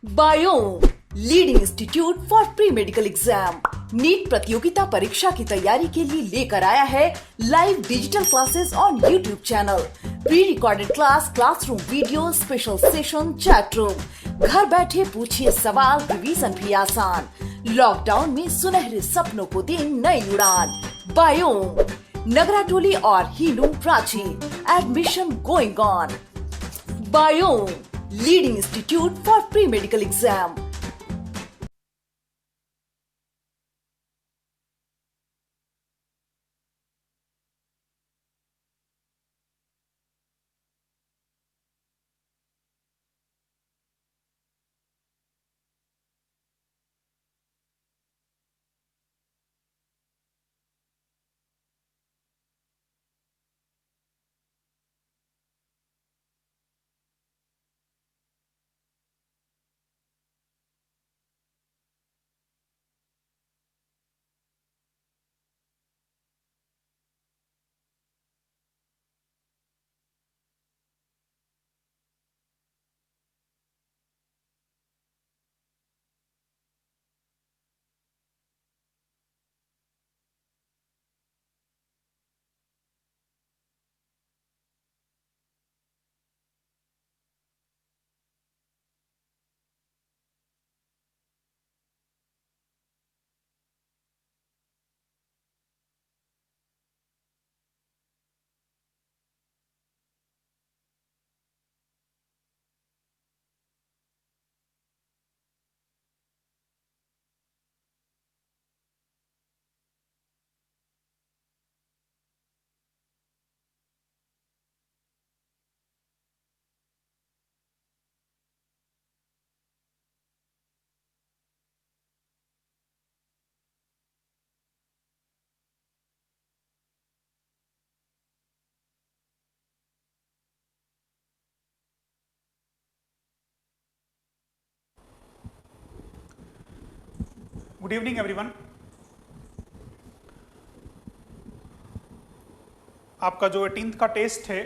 Biome leading institute for pre medical exam NEET प्रतियोगिता परीक्षा की तैयारी के लिए लेकर आया है live digital classes on YouTube channel, pre recorded class, classroom video, special session, chat room. घर बैठे पूछिए सवाल, रिवीजन भी आसान। लॉकडाउन में सुनहरे सपनों को दे नई उड़ान। बायोम नगराटोली और हीलू Ranchi, admission going on. Biome leading institute for pre medical exam. Good evening everyone. आपका जो 18th का टेस्ट है,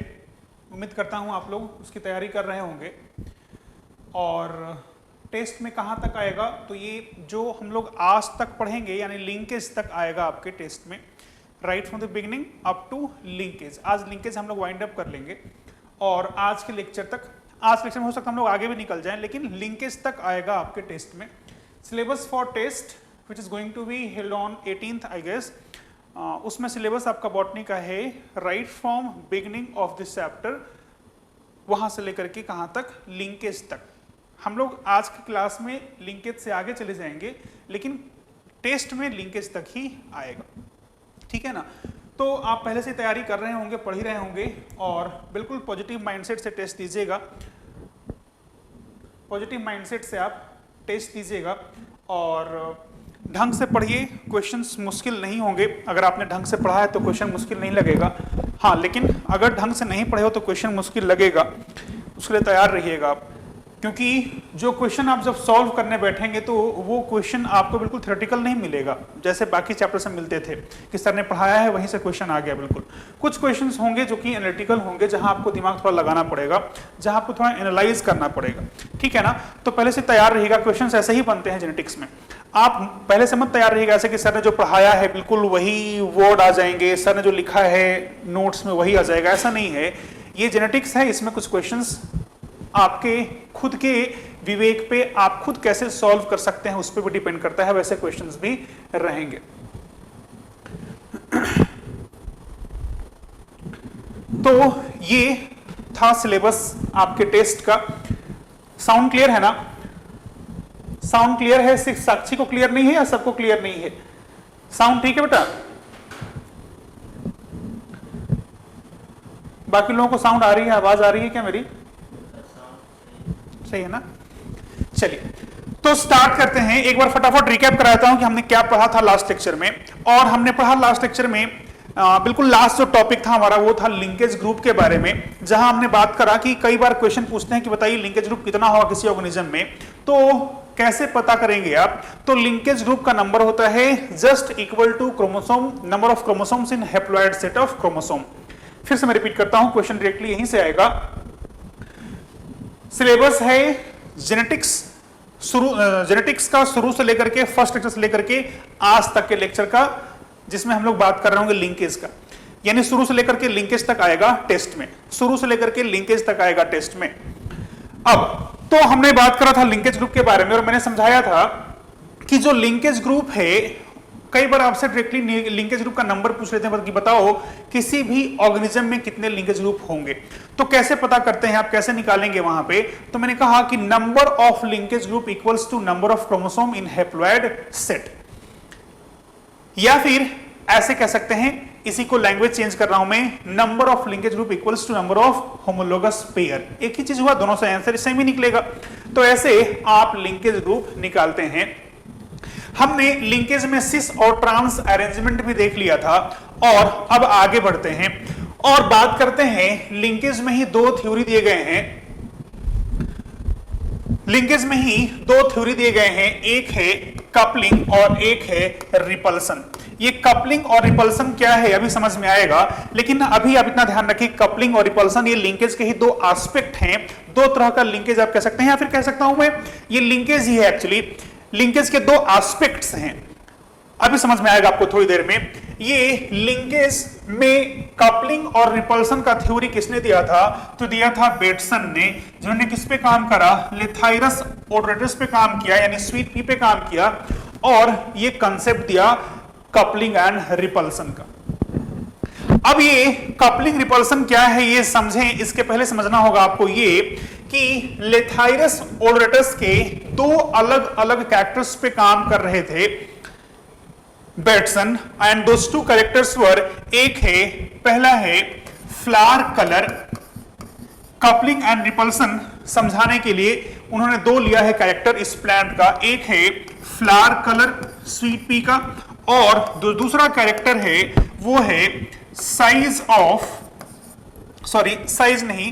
उम्मीद करता हूँ आप लोग उसकी तैयारी कर रहे होंगे। और टेस्ट में कहाँ तक आएगा, तो ये जो हम लोग आज तक पढ़ेंगे यानी लिंकेज तक आएगा आपके टेस्ट में, right from the beginning up to linkage. आज लिंकेज हम लोग वाइंड अप कर लेंगे और आज के लेक्चर तक, आज लेक्चर में हो सकता है हम लोग आगे भी निकल जाएं, लेकिन लिंकेज तक आएगा आपके टेस्ट में। Syllabus for test which is going to be held on 18th I guess, उसमें सिलेबस आपका बॉटनी का है right from beginning of this chapter, वहां से लेकर के कहां तक, लिंकेज तक। हम लोग आज की क्लास में लिंकेज से आगे चले जाएंगे, लेकिन टेस्ट में लिंकेज तक ही आएगा, ठीक है ना। तो आप पहले से तैयारी कर रहे होंगे, पढ़ ही रहे होंगे और बिल्कुल पॉजिटिव माइंडसेट से टेस्ट दीजिएगा। पॉजिटिव माइंडसेट से आप टेस्ट दीजिएगा और ढंग से पढ़िए। क्वेश्चंस मुश्किल नहीं होंगे। अगर आपने ढंग से पढ़ा है तो क्वेश्चन मुश्किल नहीं लगेगा, हाँ, लेकिन अगर ढंग से नहीं पढ़े हो तो क्वेश्चन मुश्किल लगेगा। उसके लिए तैयार रहिएगा आप, क्योंकि जो क्वेश्चन आप जब सॉल्व करने बैठेंगे तो वो क्वेश्चन आपको बिल्कुल थ्योरेटिकल नहीं मिलेगा, जैसे बाकी चैप्टर से मिलते थे कि सर ने पढ़ाया है वहीं से क्वेश्चन आ गया। बिल्कुल कुछ क्वेश्चंस होंगे जो कि एनालिटिकल होंगे, जहां आपको दिमाग थोड़ा लगाना पड़ेगा, जहां आपको थोड़ा एनालाइज करना पड़ेगा, ठीक है ना। तो पहले से तैयार रहिएगा। क्वेश्चन ऐसे ही बनते हैं जेनेटिक्स में। आप पहले से मत तैयार रहिएगा ऐसे कि सर ने जो पढ़ाया है बिल्कुल वही वर्ड आ जाएंगे, सर ने जो लिखा है नोट्स में वही आ जाएगा, ऐसा नहीं है। ये जेनेटिक्स है, इसमें कुछ क्वेश्चंस आपके खुद के विवेक पे, आप खुद कैसे सॉल्व कर सकते हैं उस पर भी डिपेंड करता है, वैसे क्वेश्चंस भी रहेंगे। तो ये था सिलेबस आपके टेस्ट का। साउंड क्लियर है ना? साउंड क्लियर है? सिर्फ साक्षी को क्लियर नहीं है या सबको क्लियर नहीं है? साउंड ठीक है बेटा? बाकी लोगों को साउंड आ रही है, आवाज आ रही है क्या मेरी? सही है ना? चलिए तो स्टार्ट करते हैं। एक बार फटाफट रिकैप कराता हूं कि हमने क्या पढ़ा था लास्ट लेक्चर में। और हमने पढ़ा लास्ट लेक्चर में बिल्कुल लास्ट जो टॉपिक था हमारा वो था लिंकेज ग्रुप के बारे में, जहां हमने बात करा कि कई बार क्वेश्चन पूछते हैं कि बताइए लिंकेज ग्रुप कितना होगा किसी ऑर्गेनिज्म में, तो कैसे पता करेंगे आप? तो लिंकेज ग्रुप का नंबर होता है just equal to chromosome, number of chromosomes in haploid set of chromosome. फिर से मैं रिपीट करता हूं, क्वेश्चन डायरेक्टली यहीं से आएगा। सिलेबस है जेनेटिक्स जेनेटिक्स का शुरू से लेकर के फर्स्ट लेक्चर से लेकर के आज तक के लेक्चर का, जिसमें हम लोग बात कर रहे होंगे लिंकेज का, यानी शुरू से लेकर के लिंकेज तक आएगा टेस्ट में, शुरू से लेकर के लिंकेज तक आएगा टेस्ट में। अब तो हमने बात करा था लिंकेज ग्रुप के बारे में, और मैंने समझाया था कि जो लिंकेज ग्रुप है, कई बार आपसे डायरेक्टली लिंकेज ग्रुप का नंबर पूछ लेते हैं कि बताओ किसी भी ऑर्गेनिज्म में कितने लिंकेज ग्रुप होंगे, तो कैसे पता करते हैं आप, कैसे निकालेंगे वहां पे। तो मैंने कहा कि number of linkage group equals to number of chromosome in haploid set, या फिर ऐसे कह सकते हैं, इसी को लैंग्वेज चेंज कर रहा हूं मैं, number of linkage group equals to number of homologous pair. एक ही चीज हुआ, दोनों से आंसर सेम ही निकलेगा। तो ऐसे आप लिंकेज ग्रुप निकालते हैं। हमने लिंकेज में सिस और ट्रांस अरेंजमेंट भी देख लिया था, और अब आगे बढ़ते हैं और बात करते हैं, लिंकेज में ही दो थ्योरी दिए गए हैं, लिंकेज में ही दो थ्योरी दिए गए हैं, एक है कपलिंग और एक है रिपल्सन। ये कपलिंग और रिपल्सन क्या है अभी समझ में आएगा, लेकिन अभी आप इतना ध्यान रखिए, कपलिंग और रिपल्सन ये लिंकेज के ही दो एस्पेक्ट हैं, दो तरह का लिंकेज आप कह सकते हैं, या फिर कह सकता हूं मैं ये लिंकेज ही है, एक्चुअली लिंकेज के दो एस्पेक्ट्स हैं। अभी समझ में आएगा आपको थोड़ी देर में। ये लिंकेज में कपलिंग और रिपल्सन का थ्योरी किसने दिया था, तो दिया था बेटसन ने, जिन्होंने किस पे काम करा, लेथाइरस ओडरेटस पे काम किया, यानी स्वीट पी पे काम किया, और ये कंसेप्ट दिया कपलिंग एंड रिपल्सन का। अब ये कपलिंग रिपल्सन क्या है ये समझें, इसके पहले समझना होगा आपको ये कि लेथाइरस ओडरेटस के दो अलग अलग कैरेक्टर्स पे काम कर रहे थे Bateson, and those two characters were, एक है, पहला है flower colour. Coupling and repulsion समझाने के लिए उन्होंने दो लिया है कैरेक्टर इस प्लांट का, एक है फ्लावर कलर स्वीट पी का, और जो दूसरा कैरेक्टर है वो है साइज ऑफ, सॉरी साइज नहीं,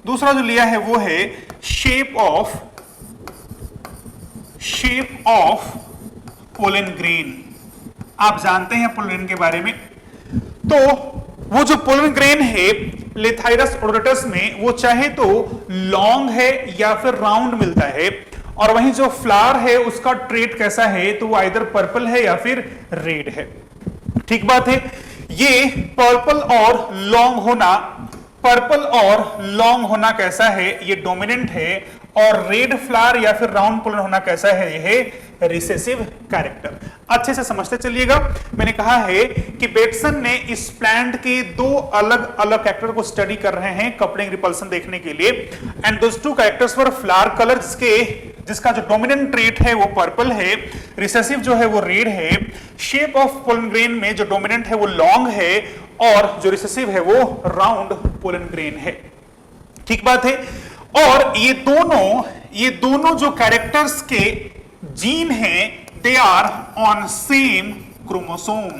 दूसरा जो लिया है वो है शेप ऑफ पोलन ग्रेन। आप जानते हैं पोलन ग्रेन के बारे में, तो वो जो पोलन ग्रेन है लेथाइरस ओडरेटस में, वो चाहे तो लॉन्ग है या फिर राउंड मिलता है, और वहीं जो फ्लावर है उसका ट्रेट कैसा है, तो वो आइदर पर्पल है या फिर रेड है। ठीक बात है। ये पर्पल और लॉन्ग होना कैसा है, ये डोमिनेंट है, और रेड फ्लावर या फिर राउंड पोलन होना कैसा है, ये है रिसेसिव कैरेक्टर। अच्छे से समझते चलिएगा। मैंने कहा है कि बेटसन ने इस प्लांट के दो अलग अलग कैरेक्टर को स्टडी कर रहे हैं कपलिंग रिपल्सन देखने के लिए, and those two characters were flower colour, जिसका जो डोमिनेंट ट्रेट है वो पर्पल है, रिसेसिव जो है वो रेड है, शेप ऑफ पोलन ग्रेन में जो डोमिनेंट है वो लॉन्ग है, और जो रिसेसिव है वो राउंड पोलन ग्रेन है। ठीक बात है। और ये दोनों जो कैरेक्टर्स के जीन हैं, they are on same chromosome.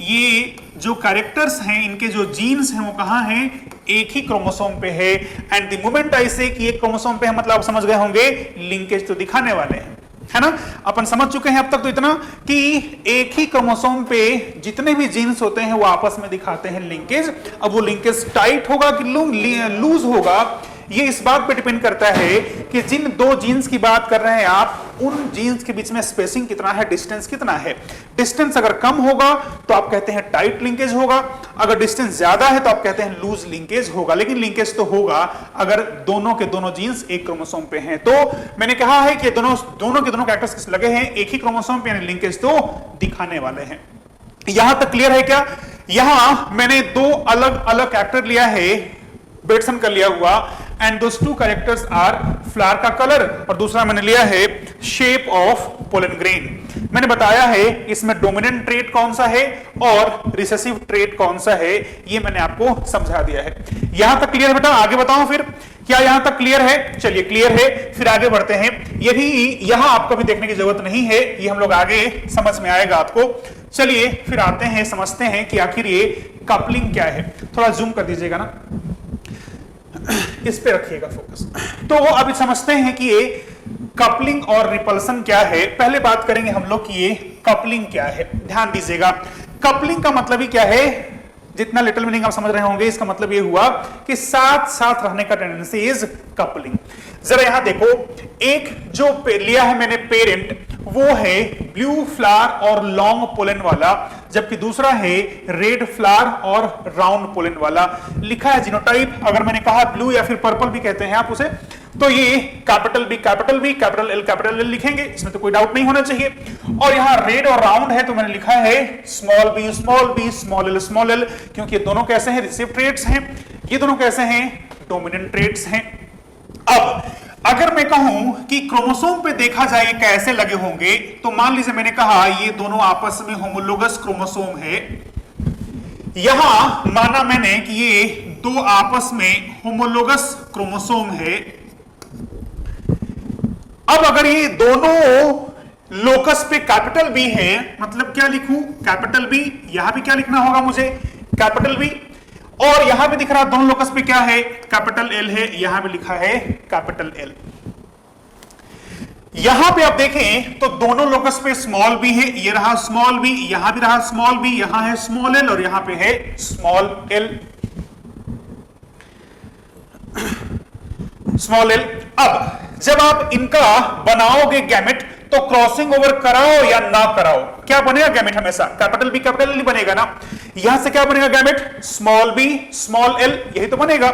ये जो कैरेक्टर्स हैं, इनके जो जीन्स हैं वो कहां हैं, एक ही क्रोमोसोम पे है। एंड द मोमेंट आई से कि एक क्रोमोसोम पे है, मतलब आप समझ गए होंगे लिंकेज तो दिखाने वाले हैं, है ना। अपन समझ चुके हैं अब तक तो इतना कि एक ही क्रोमोसोम पे जितने भी जीन्स होते हैं वो आपस में दिखाते हैं लिंकेज। अब वो लिंकेज टाइट होगा कि लूज होगा, ये इस बात पे डिपेंड करता है कि जिन दो जीन्स की बात कर रहे हैं आप, उन जीन्स के बीच में स्पेसिंग कितना है, डिस्टेंस कितना है। डिस्टेंस अगर कम होगा तो आप कहते हैं टाइट लिंकेज होगा, अगर डिस्टेंस ज्यादा है तो आप कहते हैं लूज लिंकेज होगा। लेकिन लिंकेज तो होगा अगर दोनों के दोनों जीन्स एक क्रोमोसोम पे हैं। तो मैंने कहा है कि दोनों के दोनों कैरेक्टर्स लगे हैं एक ही क्रोमोसोम पे, यानी लिंकेज तो दिखाने वाले हैं। यहां तक क्लियर है क्या? यहां मैंने दो अलग अलग कैरेक्टर लिया है, बेटसन का लिया हुआ, and those two characters are flower का कलर, और दूसरा मैंने लिया है शेप ऑफ पोलन ग्रेन। मैंने बताया है इसमें डोमिनेंट ट्रेट कौन सा है और रिसेसिव ट्रेट कौन सा है, ये मैंने आपको समझा दिया है। यहां तक क्लियर बेटा? आगे बताऊं फिर, क्या यहां तक क्लियर है? चलिए क्लियर है, फिर आगे बढ़ते हैं। यही यहां आपको भी देखने की जरूरत नहीं है, ये हम लोग आगे समझ में आएगा आपको। चलिए फिर आते हैं, समझते हैं कि आखिर ये कपलिंग क्या है। थोड़ा जूम कर दीजिएगा ना, इस पे रखिएगा फोकस। तो अब समझते हैं कि ये कपलिंग और रिपल्सन क्या है। पहले बात करेंगे हम लोग कि ये कपलिंग क्या है। ध्यान दीजिएगा, कपलिंग का मतलब ही क्या है, जितना लिटिल मीनिंग आप समझ रहे होंगे, इसका मतलब ये हुआ कि साथ साथ रहने का टेंडेंसी इज कपलिंग। जरा यहां देखो, एक जो लिया है मैंने पेरेंट वो है ब्लू फ्लावर और लॉन्ग पोलन वाला, जबकि दूसरा है रेड फ्लावर और राउंड पोलन वाला। लिखा है जीनोटाइप, अगर मैंने कहा ब्लू या फिर पर्पल भी कहते हैं आप उसे, तो ये कैपिटल बी कैपिटल एल लिखेंगे, इसमें तो कोई डाउट नहीं होना चाहिए। और यहां रेड और राउंड है तो मैंने लिखा है स्मॉल बी स्मॉल एल, क्योंकि ये दोनों कैसे हैं, रिसेसिव ट्रेट्स हैं, ये दोनों कैसे हैं, डोमिनेंट ट्रेट्स हैं। अब अगर मैं कहूं कि क्रोमोसोम पे देखा जाए कैसे लगे होंगे, तो मान लीजिए मैंने कहा ये दोनों आपस में होमोलोगस क्रोमोसोम है, यहां माना मैंने कि ये दो आपस में होमोलोगस क्रोमोसोम है। अब अगर ये दोनों लोकस पे कैपिटल बी है, मतलब क्या लिखूं, कैपिटल बी, यहां भी क्या लिखना होगा मुझे, कैपिटल बी, और यहां भी दिख रहा दोनों लोकस पे क्या है, कैपिटल एल है, यहां भी लिखा है कैपिटल एल। यहां पे आप देखें तो दोनों लोकस पे स्मॉल बी है, ये रहा स्मॉल बी, यहां भी रहा स्मॉल बी, यहां है स्मॉल एल और यहां पे है स्मॉल एल, स्मॉल एल। अब जब आप इनका बनाओगे गैमेट तो क्रॉसिंग ओवर कराओ या ना कराओ, क्या बनेगा गैमेट, हमेशा कैपिटल बी कैपिटल एल बनेगा ना। यहां से क्या बनेगा gamete, small B small L, यही तो बनेगा,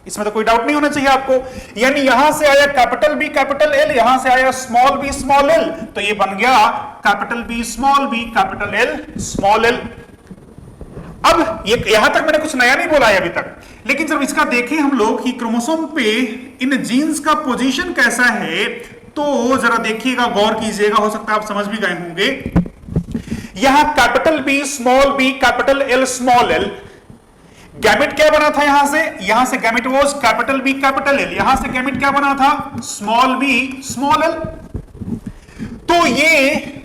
इसमें तो कोई डाउट नहीं होना चाहिए आपको। यानी यहां से आया कैपिटल बी कैपिटल एल, यहां से आया स्मॉल बी स्मॉल एल, तो ये बन गया capital B capital L small L. अब ये यहां तक मैंने कुछ नया नहीं बोला है अभी तक, लेकिन जब इसका देखें हम लोग कि क्रोमोसोम पे इन जीन्स का पोजीशन कैसा है, तो जरा देखिएगा, गौर कीजिएगा, हो सकता है आप समझ भी गए होंगे। यहां capital B capital L small L, gamete क्या बना था, यहां से gamete was capital B capital L, यहां से गैमेट क्या बना था, स्मॉल बी स्मॉल एल। तो ये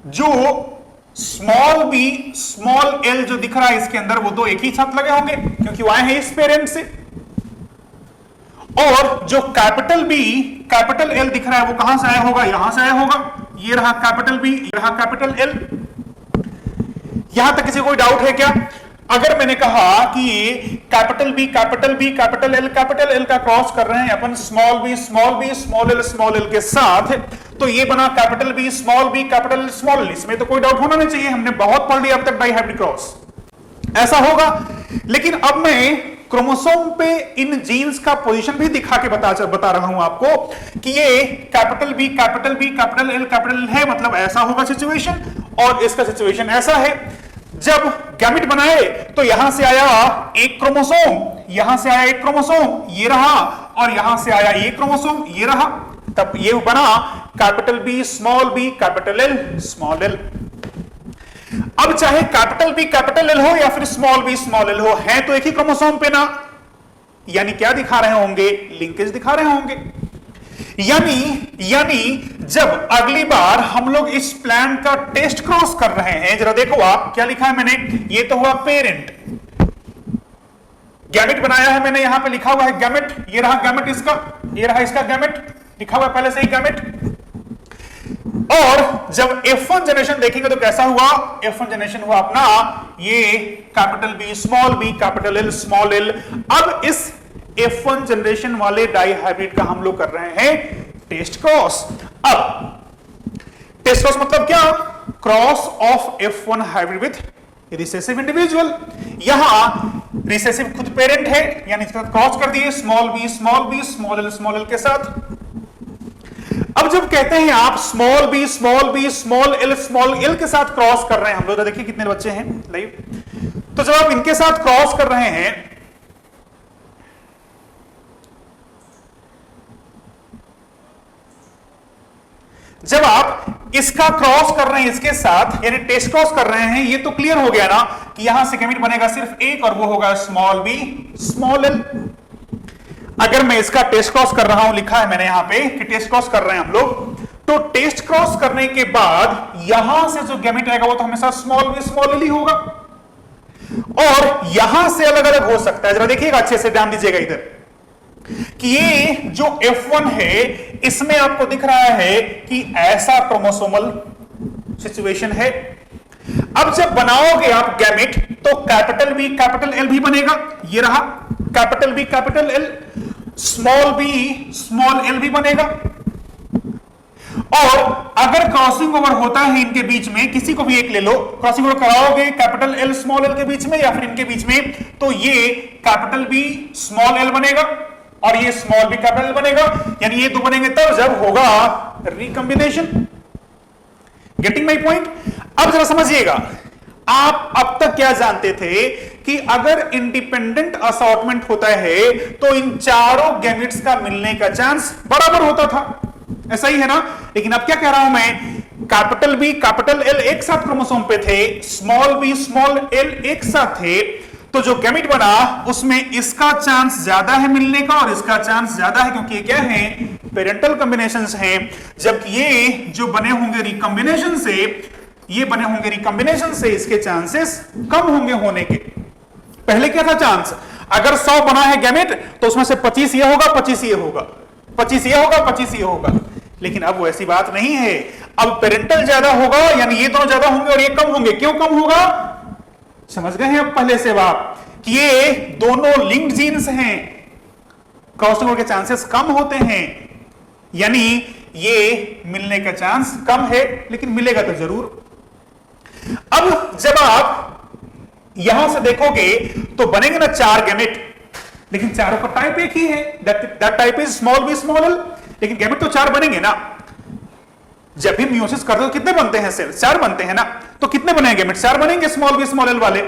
जो स्मॉल बी स्मॉल एल जो दिख रहा है इसके अंदर, वो दो एक ही साथ लगे होंगे क्योंकि वो आए हैं इस पेरेंट से। और जो कैपिटल बी कैपिटल एल दिख रहा है वो कहां से आया होगा, यहां से आया होगा, ये रहा कैपिटल बी, ये रहा कैपिटल एल। यहां तक किसी कोई डाउट है क्या? अगर मैंने कहा कि कैपिटल बी कैपिटल एल का क्रॉस कर रहे हैं अपन स्मॉल एल के साथ, तो ये बना capital B capital L small L, इसमें तो कोई डाउट होना नहीं चाहिए, हमने बहुत पढ़ लिया अब तक डाइहाइब्रिड क्रॉस, ऐसा होगा। लेकिन अब मैं क्रोमोसोम पे इन जीन्स का पोजीशन भी दिखा के बता रहा हूं आपको कि ये कैपिटल बी कैपिटल एल है, मतलब ऐसा होगा सिचुएशन, और इसका सिचुएशन ऐसा है। जब गैमेट बनाए तो यहां से आया एक क्रोमोसोम, यहां से आया एक क्रोमोसोम, ये रहा, और यहां से आया एक क्रोमोसोम, ये रहा, तब ये बना capital B capital L small L. अब चाहे कैपिटल बी कैपिटल एल हो या फिर स्मॉल एल हो, है तो एक ही क्रोमोसोम पे ना, यानी क्या दिखा रहे होंगे, लिंकेज दिखा रहे होंगे। यानी जब अगली बार हम लोग इस प्लांट का टेस्ट क्रॉस कर रहे हैं, जरा देखो आप क्या लिखा है मैंने, ये तो हुआ पेरेंट, गैमेट बनाया है मैंने, यहां पे लिखा हुआ है गैमेट, ये रहा गैमेट इसका, ये रहा इसका गैमेट, लिखा हुआ है पहले से ही गैमेट। और जब F1 जनरेशन देखेंगे तो कैसा हुआ, F1 जनरेशन हुआ अपना ये capital B capital L small L. अब इस F1 जनरेशन वाले डाइहाइब्रिड का हम लोग कर रहे हैं टेस्ट क्रॉस। अब टेस्ट क्रॉस मतलब क्या, cross of F1 hybrid with recessive individual. यहां रिसेसिव खुद पेरेंट है, यानी इसके साथ क्रॉस कर दिए स्मॉल बी स्मॉल एल के साथ। अब जब कहते हैं आप स्मॉल बी स्मॉल एल के साथ क्रॉस कर रहे हैं हम लोग, तो देखिए कितने बच्चे हैं लाइव, तो जब आप इनके साथ क्रॉस कर रहे हैं, जब आप इसका क्रॉस कर रहे हैं इसके साथ, यानी टेस्ट क्रॉस कर रहे हैं, ये तो क्लियर हो गया ना कि यहां से गैमेट बनेगा सिर्फ एक, और वो होगा स्मॉल बी स्मॉल एल। अगर मैं इसका टेस्ट क्रॉस कर रहा हूं, लिखा है मैंने यहां पे कि टेस्ट क्रॉस कर रहे हैं हम लोग, तो टेस्ट क्रॉस करने के बाद यहां से जो गैमेट आएगा वो तो हमेशा स्मॉल बी स्मॉल एल ही होगा, और यहां से अलग अलग हो सकता है। जरा देखिएगा अच्छे से, ध्यान दीजिएगा इधर कि ये जो F1 है इसमें आपको दिख रहा है कि ऐसा क्रोमोसोमल सिचुएशन है। अब जब बनाओगे आप गैमेट तो कैपिटल बी कैपिटल एल भी बनेगा, ये रहा capital B capital L, small B small L भी बनेगा। और अगर क्रॉसिंग ओवर होता है इनके बीच में, किसी को भी एक ले लो, क्रॉसिंग ओवर कराओगे कैपिटल एल स्मॉल एल के बीच में या फिर इनके बीच में, तो ये कैपिटल बी स्मॉल एल बनेगा और ये स्मॉल बी कैपिटल बनेगा, यानी ये दो बनेंगे तब जब होगा रिकॉम्बिनेशन। Getting my point? अब जरा समझिएगा, आप अब तक क्या जानते थे कि अगर इंडिपेंडेंट असॉर्टमेंट होता है तो इन चारों गैमेट्स का मिलने का चांस बराबर होता था, ऐसा ही है ना? लेकिन अब क्या कह रहा हूं मैं, कैपिटल बी कैपिटल एल एक साथ क्रोमोसोम पे थे, स्मॉल बी स्मॉल एल एक साथ थे, तो जो गैमेट बना उसमें इसका चांस ज्यादा है मिलने का और इसका चांस ज्यादा है, क्योंकि ये क्या है, पेरेंटल कॉम्बिनेशंस हैं, जबकि ये जो बने होंगे रिकॉम्बिनेशन से, ये बने होंगे रिकॉम्बिनेशन से, इसके चांसेस कम होंगे होने के। पहले क्या था चांस, अगर 100 बना है गैमेट तो उसमें से 25 ये होगा, 25 ये होगा, 25 ये होगा, 25 ये होगा, लेकिन अब वो ऐसी बात नहीं है। अब पेरेंटल ज्यादा होगा, यानी ये दोनों ज्यादा होंगे और ये कम होंगे। क्यों कम होगा? समझ गए हैं अब पहले से आप कि ये दोनों लिंक्ड जीन्स हैं, क्रॉसिंग ओवर के चांसेस कम होते हैं, यानी ये मिलने का चांस कम है, लेकिन मिलेगा तो जरूर। अब जब आप यहां से देखोगे तो बनेंगे ना 4 गैमेट, लेकिन चारों का टाइप एक ही है, that type is small B small L, लेकिन गैमेट तो 4 बनेंगे ना। जब भी मियोसिस करते हो कितने बनते हैं सेल? 4 बनते हैं ना, तो कितने बनेंगे गैमेट? 4 बनेंगे स्मॉल बी स्मॉल एल वाले,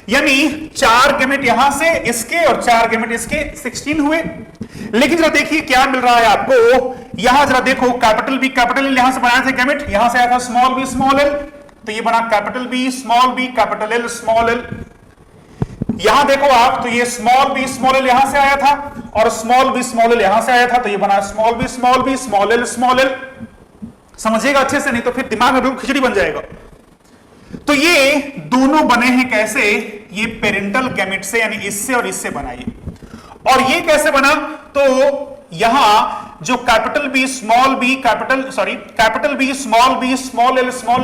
यानी 4 गैमेट यहां से इसके और 4 गैमेट इसके, 16 हुए। लेकिन जरा देखिए क्या मिल रहा है आपको, यहां जरा देखो, कैपिटल बी कैपिटल एल यहां से बनाए थे गैमेट, यहां से आया था स्मॉल बी स्मॉल एल, तो ये बना capital B capital L small L. यहां देखो आप, तो ये स्मॉल बी स्मॉल एल यहां से आया था और स्मॉल बी स्मॉल एल यहां से आया था, तो ये बना small B small L small L. समझिएगा अच्छे से, नहीं तो फिर दिमाग में बिल्कुल खिचड़ी बन जाएगा। तो ये दोनों बने हैं कैसे, ये पेरेंटल गैमेट से, यानी इससे और इससे बनाइए। और ये कैसे बना, तो यहां जो capital B small B capital B small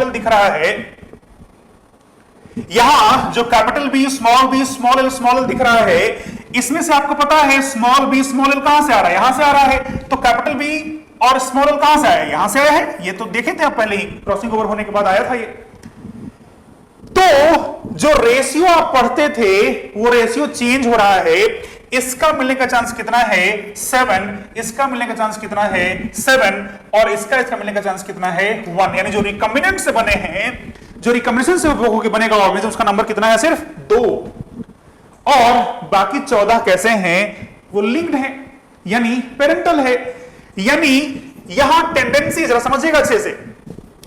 L दिख रहा है, यहां जो कैपिटल बी स्मॉल एल दिख रहा है, इसमें से आपको पता है स्मॉल बी स्मॉल एल कहां से आ रहा है, यहां से आ रहा है, तो कैपिटल बी और स्मॉल एल कहां से आया है, यहां से आया है। ये तो देखे थे आप पहले ही, क्रॉसिंग ओवर होने के बाद आया था ये। तो जो रेशियो आप पढ़ते थे वो रेशियो चेंज हो रहा है, इसका मिलने का चांस कितना है 7, इसका मिलने का चांस कितना है 7, और इसका मिलने का चांस कितना है 1, यानी जो रिकॉम्बिनेंट से बने हैं, जो रिकॉम्बिनेशन से होकर बनेगा ऑर्गेनिज्म, उसका नंबर कितना है, सिर्फ 2, और बाकी 14 कैसे हैं, वो लिंक्ड हैं, यानी पेरेंटल है। यानी यहां टेंडेंसी, जरा समझिएगा अच्छे से,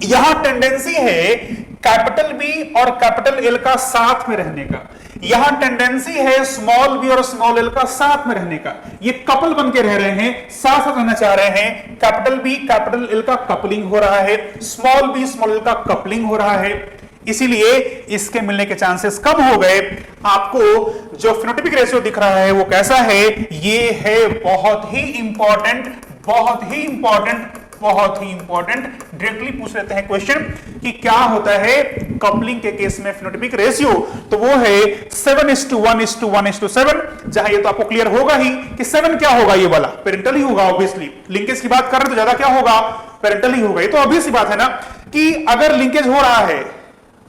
यहां टेंडेंसी है कैपिटल बी और कैपिटल एल का साथ में रहने का, यहां टेंडेंसी है स्मॉल बी और स्मॉल एल का साथ में रहने का, ये कपल बन के रह रहे हैं, साथ साथ रहना चाह रहे हैं, कैपिटल बी कैपिटल एल का कपलिंग हो रहा है, स्मॉल बी स्मॉल एल का कपलिंग हो रहा है, इसीलिए इसके मिलने के चांसेस कम हो गए। आपको जो फिनोटाइपिक रेशियो दिख रहा है वो कैसा है, ये है बहुत ही इंपॉर्टेंट, बहुत ही इंपॉर्टेंट, बहुत ही इंपॉर्टेंट। डायरेक्टली पूछ लेते हैं क्वेश्चन कि क्या होता है कपलिंग के केस में फिनोटाइपिक रेशियो, तो वो है 7:1:1:7, जहां ये तो आपको क्लियर होगा ही कि 7 क्या होगा, ये वाला पेरेंटल ही होगा ऑब्वियसली। लिंकेज की बात कर रहे हैं तो ज्यादा क्या होगा, पेरेंटल ही होगा। ये तो ऑब्वियस सी बात है ना कि अगर लिंकेज हो रहा है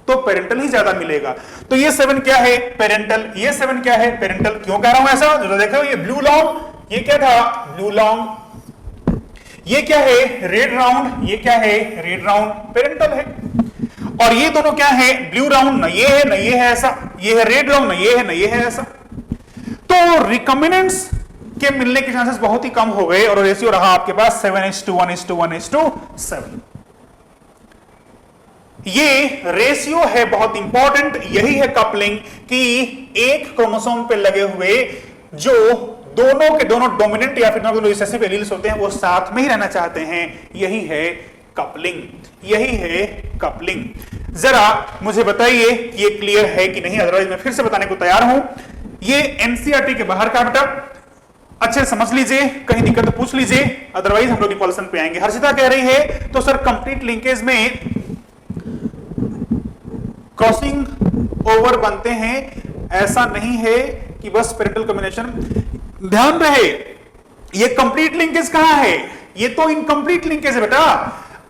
तो पेरेंटल ही ज्यादा मिलेगा। तो ये 7 क्या है, पेरेंटल, ये 7 क्या है, पेरेंटल। क्यों कह रहा हूं ऐसा, जो देखो ये ब्लू लॉन्ग, ये क्या था, ब्लू लॉन्ग, ये क्या है, रेड राउंड, ये क्या है, रेड राउंड, पेरेंटल है। और ये दोनों क्या है, ब्लू राउंड, ना ये है ना ये है ऐसा, ये है रेड राउंड, ना ये है ना ये है ऐसा। तो रिकॉम्बिनेंट्स के मिलने के चांसेस बहुत ही कम हो गए और रेशियो रहा आपके पास 7:1:1:7। ये रेशियो है बहुत इंपॉर्टेंट, यही है कपलिंग, कि एक क्रोमोसोम पे लगे हुए जो दोनों के दोनों डोमिनेंट या फिर रिसेसिव एलील्स होते हैं वो साथ में ही रहना चाहते हैं, यही है कपलिंग, यही है कपलिंग। जरा मुझे बताइए ये क्लियर है कि नहीं, अदरवाइज मैं फिर से बताने को तैयार हूं। ये एनसीईआरटी के बाहर का बेटा, अच्छे से समझ लीजिए, कहीं दिक्कत तो पूछ लीजिए, अदरवाइज हम लोग डिफॉल्शन पे आएंगे। हर्षिता कह रही है तो सर कंप्लीट लिंकेज में क्रॉसिंग ओवर बनते हैं, ऐसा नहीं है कि बस पेरेंटल कॉम्बिनेशन। ध्यान रहे ये कंप्लीट लिंकेज कहां है, ये तो इनकंप्लीट लिंकेज है बेटा।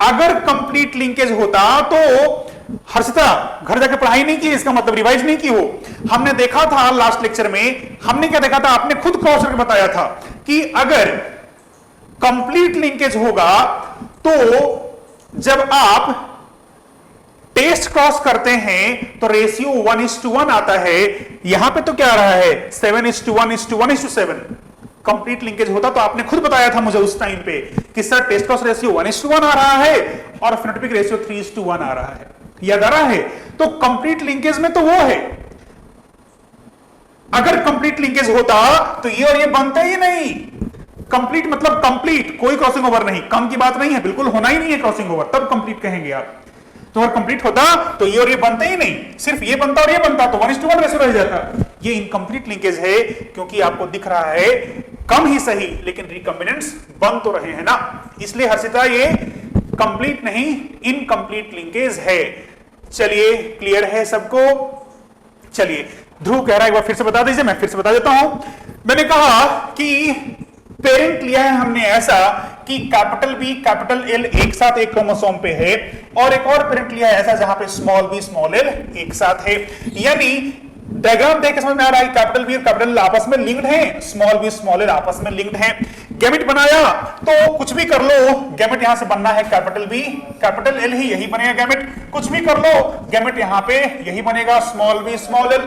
अगर कंप्लीट लिंकेज होता तो हर्षिता घर जाके पढ़ाई नहीं की, इसका मतलब रिवाइज नहीं की हो। हमने देखा था लास्ट लेक्चर में, हमने क्या देखा था, आपने खुद क्रॉस करके बताया था कि अगर कंप्लीट लिंकेज होगा तो जब आप टेस्ट क्रॉस करते हैं तो रेशियो 1:1 आता है। यहां पे तो क्या आ रहा है 7:1:1:7। कंप्लीट लिंकेज होता तो आपने खुद बताया था मुझे उस टाइम पे कि सर टेस्ट क्रॉस रेशियो 1:1 आ रहा है और फेनोटाइपिक रेशियो 3:1 आ रहा है। याद आ रहा है? तो कंप्लीट लिंकेज में तो वो है। अगर कंप्लीट लिंकेज होता तो ये और ये बनता ही नहीं। कंप्लीट मतलब कंप्लीट, कोई क्रॉसिंग ओवर नहीं, कम की बात नहीं है, बिल्कुल होना ही नहीं है क्रॉसिंग ओवर, तब कंप्लीट कहेंगे आप। तो अगर कंप्लीट होता तो ये और ये बनता ही नहीं, सिर्फ ये बनता और ये बनता तो 1:1 रेशियो रह जाता। ये इनकम्प्लीट लिंकेज है क्योंकि आपको दिख रहा है कम ही सही लेकिन रिकॉम्बिनेंट्स बन तो रहे हैं ना, इसलिए हर्षिता ये कंप्लीट नहीं इनकम्प्लीट लिंकेज है। चलिए क्लियर है सबको? चलिए ध्रुव कह रहा है एक बार फिर से बता दीजिए, मैं फिर से बता देता हूं। मैंने कहा कि पेरेंट लिया है हमने ऐसा कि कैपिटल बी कैपिटल एल एक साथ एक क्रोमोसोम पे है, और एक और पेरेंट लिया है ऐसा जहां पे स्मॉल बी स्मॉल एल एक साथ है। यानी डायग्राम देख के समझ में आ रहा है कैपिटल बी और कैपिटल एल आपस में लिंक्ड हैं, स्मॉल बी स्मॉल एल आपस में लिंक्ड हैं। गैमेट बनाया तो कुछ भी कर लो, गैमेट यहां से बनना है कैपिटल बी कैपिटल एल ही, यही बनेगा गैमेट। कुछ भी कर लो, गैमेट यहां पे यही बनेगा स्मॉल बी स्मॉल एल।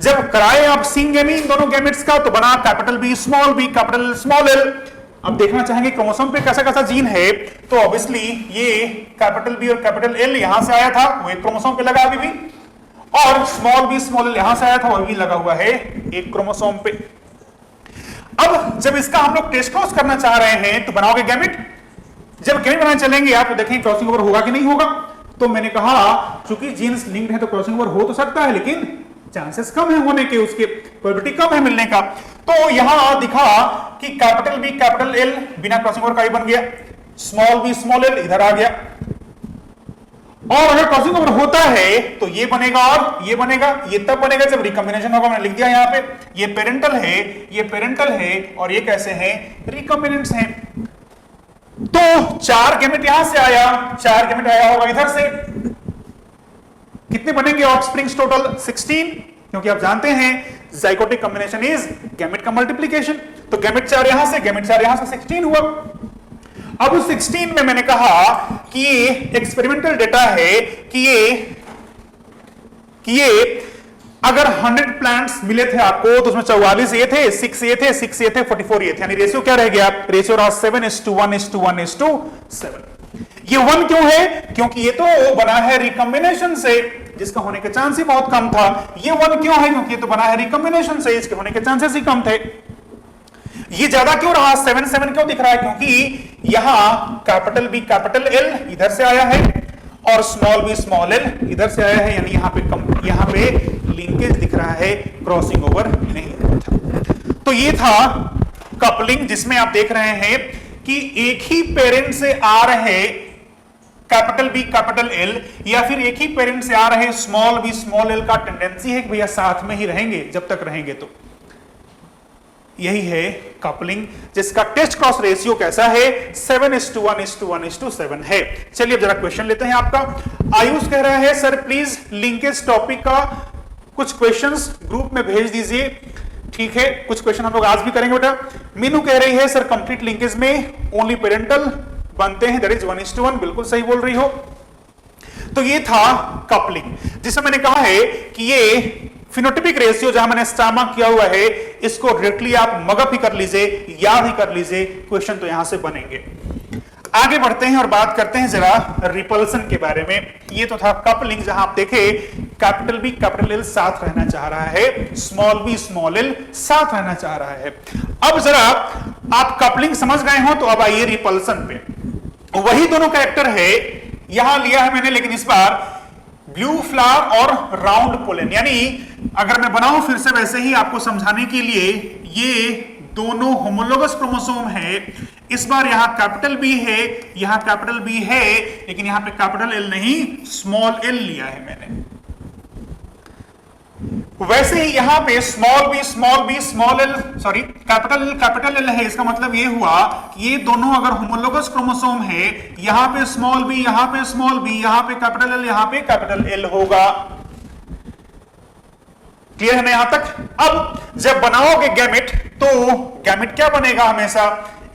जब कराए आप सिंगेमी इन दोनों गैमेट्स का तो बना capital B capital small L. अब देखना चाहेंगे क्रोमोसोम पे कैसा कैसा जीन है, तो ऑब्वियसली ये कैपिटल बी और कैपिटल एल यहां से आया था, वो एक क्रोमोसोम पे लगा अभी भी, और स्मॉल बी स्मॉल एल यहां से आया था, वो भी लगा हुआ है एक क्रोमोसोम पे। अब जब इसका हम लोग टेस्ट क्रॉस करना चाह रहे हैं तो बनाओगे गैमेट। जब गैमेट बनाने चलेंगे आप तो देखेंगे क्रॉसिंग ओवर होगा कि नहीं होगा। तो मैंने कहा चूंकि जीन्स लिंक्ड है तो क्रॉसिंग ओवर हो तो सकता है, लेकिन चांसेस कम है होने के, उसके प्रोबेबिलिटी कम है मिलने का। तो यहां दिखा कि कैपिटल बी कैपिटल एल बिना क्रॉसिंग ओवर का ही बन गया, स्मॉल बी स्मॉल एल इधर आ गया। और अगर क्रॉसिंग ओवर होता है तो ये बनेगा और ये बनेगा, ये तब बनेगा जब रिकॉम्बिनेशन होगा। मैंने लिख दिया यहां पे, ये पेरेंटल है, ये पेरेंटल है, और ये कैसे हैं रिकॉम्बिनेंट्स हैं। तो 4 गैमेट यहां से आया, 4 गैमेट आया होगा इधर से। कितने बनेंगे ऑफस्प्रिंग्स टोटल? 16, क्योंकि आप जानते हैं जाइगोटिक कॉम्बिनेशन इज गैमेट का मल्टीप्लिकेशन। तो गैमेट 4 यहां से, गैमेट 4 यहां से, 16 हुआ। अब उस 16 में मैंने कहा कि ये एक्सपेरिमेंटल डेटा है कि ये अगर 100 प्लांट्स मिले थे आपको तो उसमें 44 ये थे, 6 ये थे, 6 ये थे, 44 ये थे, यानी रेशियो क्या रह गया? रेशियो रहा 7:1:1:7। ये 1 क्यों है? क्योंकि ये तो बना है रिकॉम्बिनेशन से, जिसका होने के चांस ही बहुत कम था। ये 1 क्यों है? क्योंकि ये तो बना है रिकॉम्बिनेशन से, इसके होने के चांसेस ही कम थे। ये ज्यादा क्यों रहा? 7 क्यों दिख रहा है? क्योंकि यहां कैपिटल बी कैपिटल एल इधर से आया है और स्मॉल बी स्मॉल एल इधर से आया है, यानी यहां पे लिंकेज दिख रहा है, क्रॉसिंग ओवर नहीं था। तो ये था कपलिंग, जिसमें आप देख रहे हैं कि एक ही पेरेंट से आ रहे कैपिटल बी कैपिटल एल या फिर एक ही पेरेंट से आ रहे स्मॉल बी स्मॉल एल का टेंडेंसी है कि भैया साथ में ही रहेंगे जब तक रहेंगे। तो यही है कपलिंग, जिसका टेस्ट क्रॉस रेशियो कैसा है? 7:1:1:7 है। चलिए अब जरा क्वेश्चन लेते हैं आपका। आयुष कह रहा है सर प्लीज लिंकेज टॉपिक का कुछ क्वेश्चंस ग्रुप में भेज दीजिए। ठीक है, कुछ क्वेश्चन हम लोग आज भी करेंगे बेटा। मीनू कह रही है सर कंप्लीट लिंकेज में ओनली पेरेंटल बनते हैं, दैट इज 1:1। बिल्कुल सही बोल रही हो। तो ये था कपलिंग, जिसमें मैंने कहा है कि ये फिनोटाइपिक रेशियो जहां मैंने स्टार मार्क किया हुआ है, इसको डायरेक्टली आप मगअप ही कर लीजिए, याद ही कर लीजिए, क्वेश्चन तो यहां से बनेंगे। आगे बढ़ते हैं और बात करते हैं जरा रिपल्सन के बारे में। ये तो था कपलिंग, जहां आप देखे कैपिटल बी कैपिटल एल साथ रहना चाह रहा है, स्मॉल बी स्मॉल एल साथ रहना चाह रहा है। अब जरा आप कपलिंग समझ गए हो तो अब आइए रिपल्सन पे। वही दोनों कैरेक्टर है, यहां लिया है मैंने, लेकिन इस बार ब्लू फ्लावर और राउंड पोलन। यानी अगर मैं बनाऊं फिर से वैसे ही आपको समझाने के लिए, ये दोनों होमोलोगस क्रोमोसोम है। इस बार यहां कैपिटल बी है, यहां कैपिटल बी है, लेकिन यहां पे कैपिटल एल नहीं स्मॉल एल लिया है मैंने। वैसे ही यहां पे small B small L sorry capital L है, इसका मतलब ये हुआ कि ये दोनों अगर होमोलोगस क्रोमोसोम है, यहां पे स्मॉल बी, यहां पे स्मॉल बी, यहां पे कैपिटल एल, यहां पे कैपिटल एल होगा। क्लियर है ना यहां तक? अब जब बनाओगे गैमेट तो गैमेट क्या बनेगा हमेशा?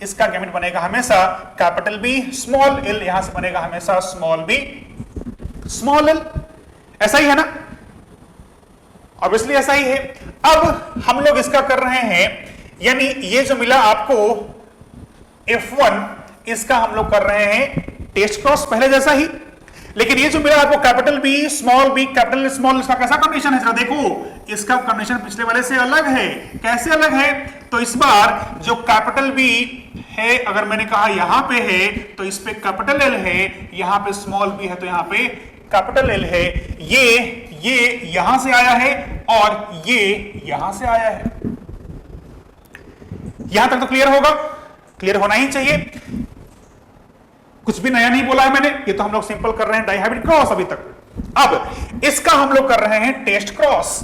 इसका गैमेट बनेगा हमेशा कैपिटल बी स्मॉल एल, यहां से बनेगा हमेशा स्मॉल बी स्मॉल एल। ऐसा ही है ना? ऑब्वियसली ऐसा ही है। अब हम लोग इसका कर रहे हैं, यानी ये जो मिला आपको F1, इसका हम लोग कर रहे हैं टेस्ट क्रॉस पहले जैसा ही, लेकिन ये जो मिला आपको कैपिटल बी कैपिटल स्मॉल, इसका कैसा कंडीशन है जरा देखो। इसका कंडीशन पिछले वाले से अलग है। कैसे अलग है? तो इस बार जो कैपिटल बी है, अगर मैंने कहा यहां पे है तो इस पे कैपिटल एल है, यहां पे स्मॉल बी है तो यहां पे कैपिटल एल है। ये यहां से आया है और ये यहां से आया है। यहां तक तो क्लियर होगा? क्लियर होना ही चाहिए। कुछ भी नया नहीं बोला है मैंने, ये तो हम लोग सिंपल कर रहे हैं डाइहाइब्रिड क्रॉस अभी तक। अब इसका हम लोग कर रहे हैं टेस्ट क्रॉस।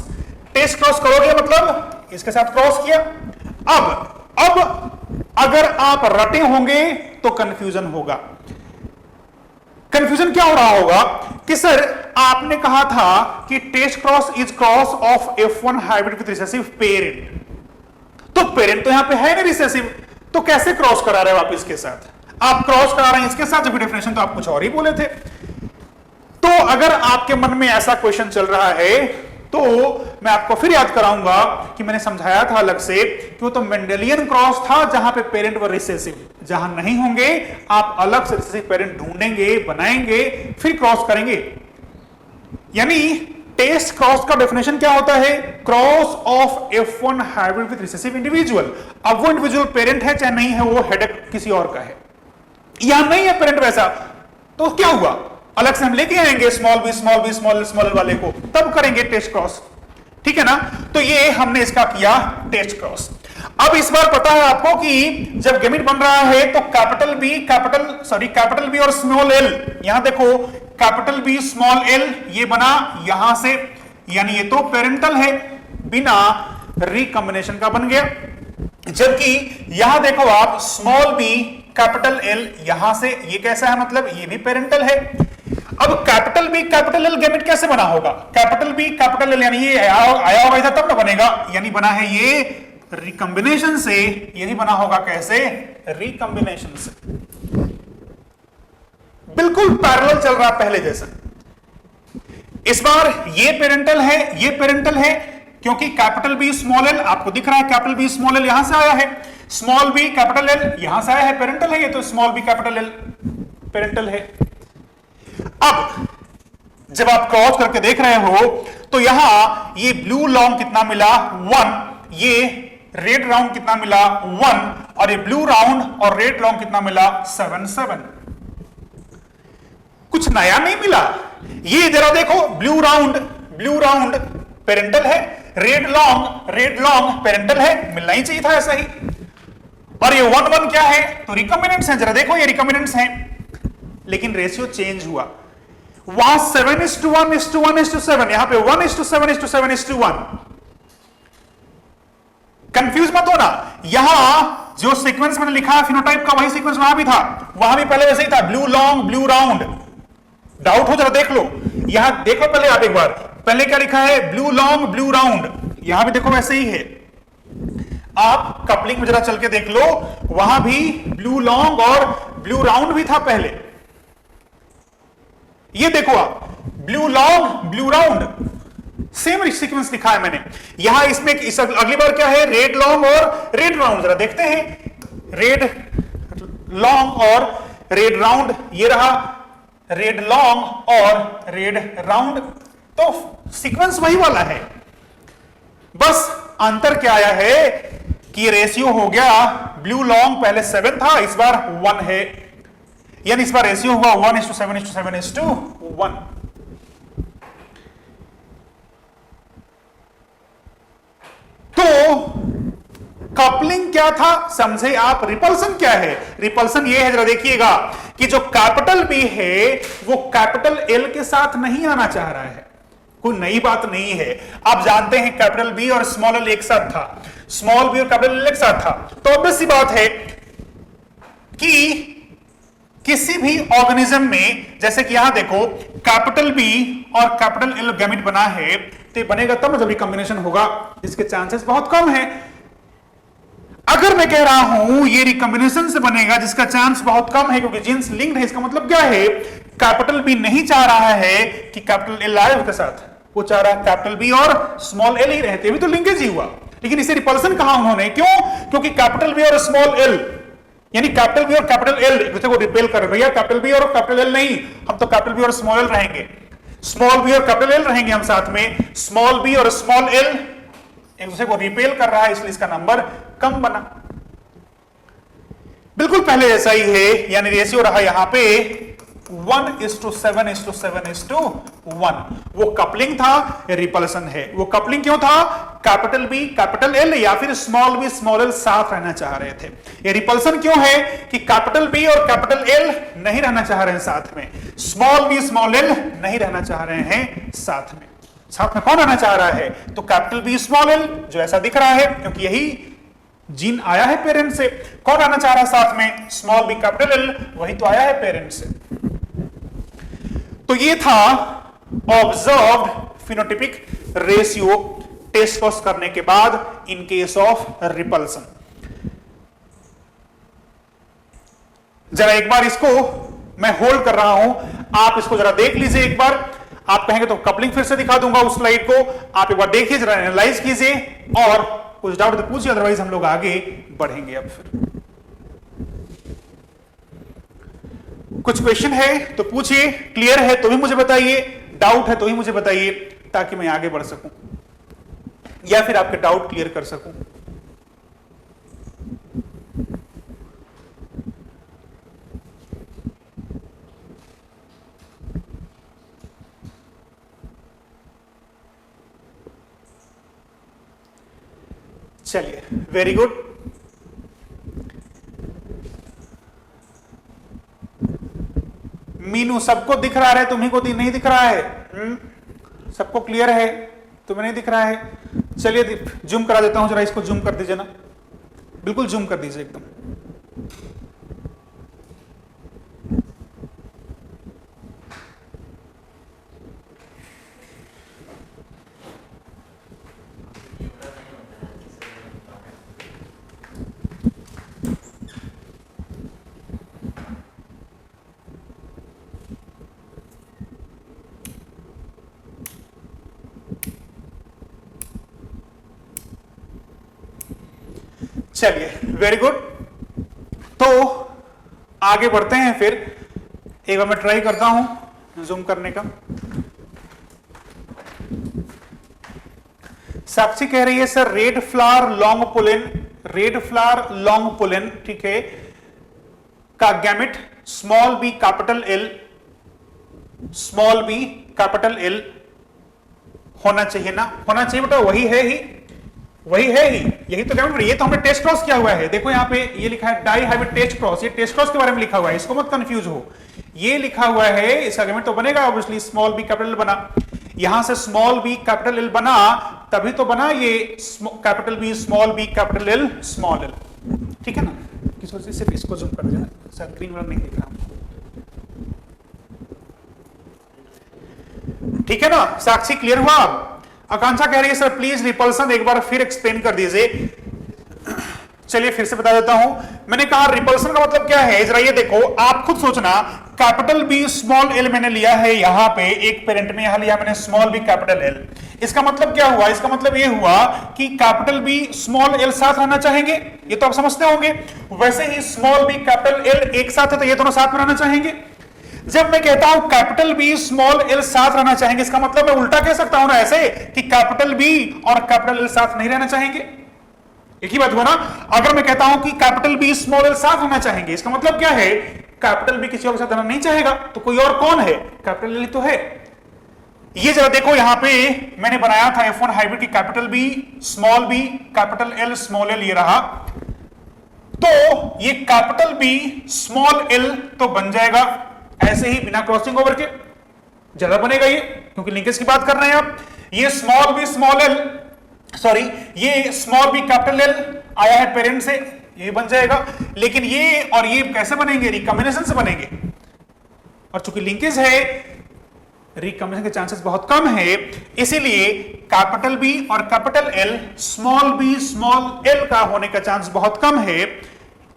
टेस्ट क्रॉस करोगे मतलब इसके साथ क्रॉस किया। अब अगर आप रटे होंगे तो कंफ्यूजन होगा। कंफ्यूजन क्या हो रहा होगा कि सर आपने कहा था कि test cross is cross of F1 hybrid with recessive parent, तो पेरेंट तो यहां पे है ना रिसेसिव, तो कैसे क्रॉस करा रहे हो आप इसके साथ? आप क्रॉस करा रहे हैं इसके साथ, जबकि डेफिनेशन तो आप कुछ और ही बोले थे। तो अगर आपके मन में ऐसा क्वेश्चन चल रहा है तो मैं आपको फिर याद कराऊंगा कि मैंने समझाया था अलग से कि वो तो मेंडेलियन क्रॉस था जहां पे पेरेंट व रिसेसिव, जहां नहीं होंगे आप अलग से रिसेसिव पेरेंट ढूंढेंगे, बनाएंगे, फिर क्रॉस करेंगे। यानी टेस्ट क्रॉस का डेफिनेशन क्या होता है? Cross of F1 hybrid with recessive individual. अब वो इंडिविजुअल पेरेंट है चाहे नहीं है, वो हेडेक किसी और का है, यहां नहीं है पेरेंट वैसा, तो क्या हुआ? अलग से हम लेके आएंगे स्मॉल वाले को, तब करेंगे टेस्ट क्रॉस। ठीक है ना? तो ये हमने इसका किया टेस्ट क्रॉस। अब इस बार पता है आपको कि जब गैमेट बन रहा है तो कैपिटल बी और स्मॉल एल, यहां देखो कैपिटल बी स्मॉल एल ये बना यहां से, यानी ये तो पेरेंटल है, बिना रिकॉम्बिनेशन का बन गया। जबकि यहां देखो आप स्मॉल बी कैपिटल एल, यहां से ये कैसा है? मतलब ये भी पेरेंटल है। अब capital B capital L gamete कैसे बना होगा? कैपिटल बी कैपिटल एल, यानी ये आया होगा इधर तब ना बनेगा, यानी बना है ये रिकॉम्बिनेशन से। ये भी बना होगा कैसे? रिकॉम्बिनेशन से। बिल्कुल पैरेलल चल रहा पहले जैसा। इस बार ये पेरेंटल है, ये पेरेंटल है, क्योंकि कैपिटल बी स्मॉल एल आपको दिख रहा है, कैपिटल बी स्मॉल एल यहां से आया है, स्मॉल बी कैपिटल एल यहां से आया है, पेरेंटल है ये, तो small B capital L parental है। अब जब आप क्रॉस करके देख रहे हो तो यहां ये ब्लू लॉन्ग कितना मिला? 1, ये रेड राउंड कितना मिला? 1, और ये ब्लू राउंड और रेड लॉन्ग कितना मिला? 7। कुछ नया नहीं मिला। ये जरा देखो, ब्लू राउंड पेरेंटल है, रेड लॉन्ग पेरेंटल है, मिलना ही चाहिए था ऐसा ही। और ये 1 क्या है? तो रिकॉम्बिनेंट्स हैं, जरा देखो ये रिकॉम्बिनेंट्स हैं, लेकिन रेशियो चेंज हुआ। वहां 7:1:1:7, यहां पे 1:7:7:1। कंफ्यूज मत होना, यहां जो सीक्वेंस मैंने लिखा है फिनोटाइप का, वही सीक्वेंस वहां भी था, वहां भी पहले वैसे ही था, blue long blue round. Doubt हो जरा देख लो, यहां देखो पहले आप एक बार, पहले क्या लिखा है? ब्लू लॉन्ग ब्लू राउंड, यहां भी देखो वैसे ही है। आप कपलिंग में जरा चल के देख लो, वहां भी ब्लू लॉन्ग और ब्लू राउंड भी था पहले। ये देखो आप, blue long blue round, same sequence लिखा है मैंने यहां। इसमें इस अगली बार क्या है? रेड लॉन्ग और रेड राउंड, जरा देखते हैं, रेड लॉन्ग और रेड राउंड, ये रहा रेड लॉन्ग और रेड राउंड, तो सीक्वेंस वही वाला है, बस अंतर क्या आया है कि रेशियो हो गया, ब्लू लॉन्ग पहले 7 था, इस बार 1 है, यानी इस बार रेशियो हुआ 1:7:7:1। तो कपलिंग क्या था समझे आप? रिपल्सन क्या है? रिपल्सन ये है, जरा देखिएगा कि जो कैपिटल बी है वो कैपिटल एल के साथ नहीं आना चाह रहा है, कोई नई बात नहीं है। आप जानते हैं कैपिटल बी और स्मॉल एल एक साथ था, स्मॉल बी और कैपिटल एल एक साथ था, तो ऑब्वियस सी बात है कि किसी भी ऑर्गेनिज्म में, जैसे कि यहां देखो कैपिटल बी और कैपिटल एल गैमेट बना है, तो बनेगा तब जब रिकॉम्बिनेशन होगा, इसके चांसेस बहुत कम है। अगर मैं कह रहा हूं ये रिकॉम्बिनेशन से बनेगा जिसका चांस बहुत कम है क्योंकि जीन्स लिंक्ड है, इसका मतलब क्या है, कैपिटल बी नहीं चाह रहा है कि कैपिटल एल आए उसके साथ, वो चाह रहा है कैपिटल बी और स्मॉल एल ही रहते, भी तो लिंकेज ही हुआ, लेकिन इसे रिपल्सन कहा उन्होंने, क्यों, क्योंकि कैपिटल बी और स्मॉल एल, यानी कैपिटल बी और कैपिटल एल एक दूसरे को रिपेल कर, भैया कैपिटल बी और कैपिटल एल नहीं, हम तो कैपिटल बी और स्मॉल एल रहेंगे, स्मॉल बी और कैपिटल एल रहेंगे हम साथ में, स्मॉल बी और स्मॉल एल एक दूसरे को रिपेल कर रहा है, इसलिए इसका नंबर कम बना। बिल्कुल पहले जैसा ही है, यानी रेशियो रहा यहां पे 1:7:7:1, वो कपलिंग था, रिपल्सन है। वो कपलिंग क्यों था, कैपिटल बी कैपिटल एल या फिर स्मॉल बी स्मॉल एल साथ रहना चाह रहे थे। ये रिपल्सन क्यों है कि कैपिटल बी और कैपिटल एल नहीं रहना चाह रहे हैं साथ में, स्मॉल बी स्मॉल एल नहीं रहना चाह रहे हैं साथ में। साथ में कौन रहना चाह रहा है, तो कैपिटल बी स्मॉल एल, जो ऐसा दिख रहा है क्योंकि यही जीन आया है पेरेंट से। कौन आना चाह रहा है साथ में, स्मॉल बी कैपिटल एल, वही तो आया है पेरेंट से। तो ये था observed phenotypic ratio test cross करने के बाद इन केस ऑफ रिपल्सन। जरा एक बार इसको मैं होल्ड कर रहा हूं, आप इसको जरा देख लीजिए एक बार। आप कहेंगे तो कपलिंग फिर से दिखा दूंगा उस स्लाइड को, आप एक बार देखिए, जरा एनालाइज कीजिए और कुछ डाउट तो पूछिए, अदरवाइज हम लोग आगे बढ़ेंगे। अब फिर कुछ क्वेश्चन है तो पूछिए, क्लियर है तो भी मुझे बताइए, डाउट है तो भी मुझे बताइए, ताकि मैं आगे बढ़ सकूं या फिर आपके डाउट क्लियर कर सकूं। चलिए, वेरी गुड। मीनू सबको दिख रहा है, तुम्ही को नहीं दिख रहा है? सबको क्लियर है, तुम्हें नहीं दिख रहा है? चलिए जूम करा देता हूं, जरा इसको जूम कर दीजिए ना, बिल्कुल जूम कर दीजिए एकदम। चलिए, वेरी गुड। तो आगे बढ़ते हैं फिर, एक बार मैं ट्राई करता हूं जूम करने का। साक्षी कह रही है sir red flower long pollen, red flower long pollen, ठीक है, का gamete small B capital L, small B capital L होना चाहिए ना, होना चाहिए बेटा, वही है ही, वही है ही, यही तो गैमेट। ये तो हमने टेस्ट क्रॉस किया हुआ है, देखो यहाँ पे ये लिखा है डाई हाइब्रिड टेस्ट क्रॉस, ये टेस्ट क्रॉस के बारे में लिखा हुआ है, इसको मत कंफ्यूज हो। ये लिखा हुआ है, इसका गैमेट तो बनेगा ऑब्वियसली, स्मॉल बी कैपिटल बना, यहां से स्मॉल बी कैपिटल एल बना, तभी तो बना ये capital B small B capital L small L, ठीक है ना। किस वजह से सिर्फ इसको जूम कर देना, सर ग्रीन वाला नहीं दिख रहा, ठीक है ना। साक्षी क्लियर हुआ? आकांक्षा कह रही है सर प्लीज रिपल्सन एक बार फिर एक्सप्लेन कर दीजिए। चलिए फिर से बता देता हूं, मैंने कहा रिपल्सन का मतलब क्या है, जरा ये देखो, आप खुद सोचना, कैपिटल बी स्मॉल एल मैंने लिया है यहां पे एक पेरेंट में, यहां लिया मैंने स्मॉल बी कैपिटल एल, इसका मतलब क्या हुआ, इसका मतलब ये हुआ कि कैपिटल बी स्मॉल एल साथ रहना चाहेंगे, ये तो आप समझते होंगे। वैसे ही स्मॉल बी कैपिटल एल एक साथ है तो ये दोनों साथ में रहना चाहेंगे। जब मैं कहता हूं कैपिटल बी स्मॉल एल साथ रहना चाहेंगे, इसका मतलब मैं उल्टा कह सकता हूं ना ऐसे कि कैपिटल बी और कैपिटल एल साथ नहीं रहना चाहेंगे, एक ही बात हुआ ना। अगर मैं कहता हूं कि कैपिटल बी स्मॉल एल साथ रहना चाहेंगे, इसका मतलब क्या है, कैपिटल बी किसी और के साथ रहना नहीं चाहेगा, तो कोई और कौन है, कैपिटल एल तो है। ये जरा देखो, यहां पे मैंने बनाया था F1 हाइब्रिड की capital B small B capital L small L, ये रहा, तो ये कैपिटल बी स्मॉल एल तो बन जाएगा ऐसे ही बिना क्रॉसिंग ओवर के, ज्यादा बनेगा ये, क्योंकि लिंकेज की बात कर रहे हैं आप। ये small B small L, sorry ये स्मॉल बी कैपिटल एल आया है पेरेंट से, ये बन जाएगा। लेकिन ये और ये कैसे बनेंगे? रिकॉम्बिनेशन से बनेंगे, और चूंकि लिंकेज है रिकॉम्बिनेशन के चांसेस बहुत कम है, इसीलिए कैपिटल बी और capital L small B small L का होने का चांस बहुत कम है।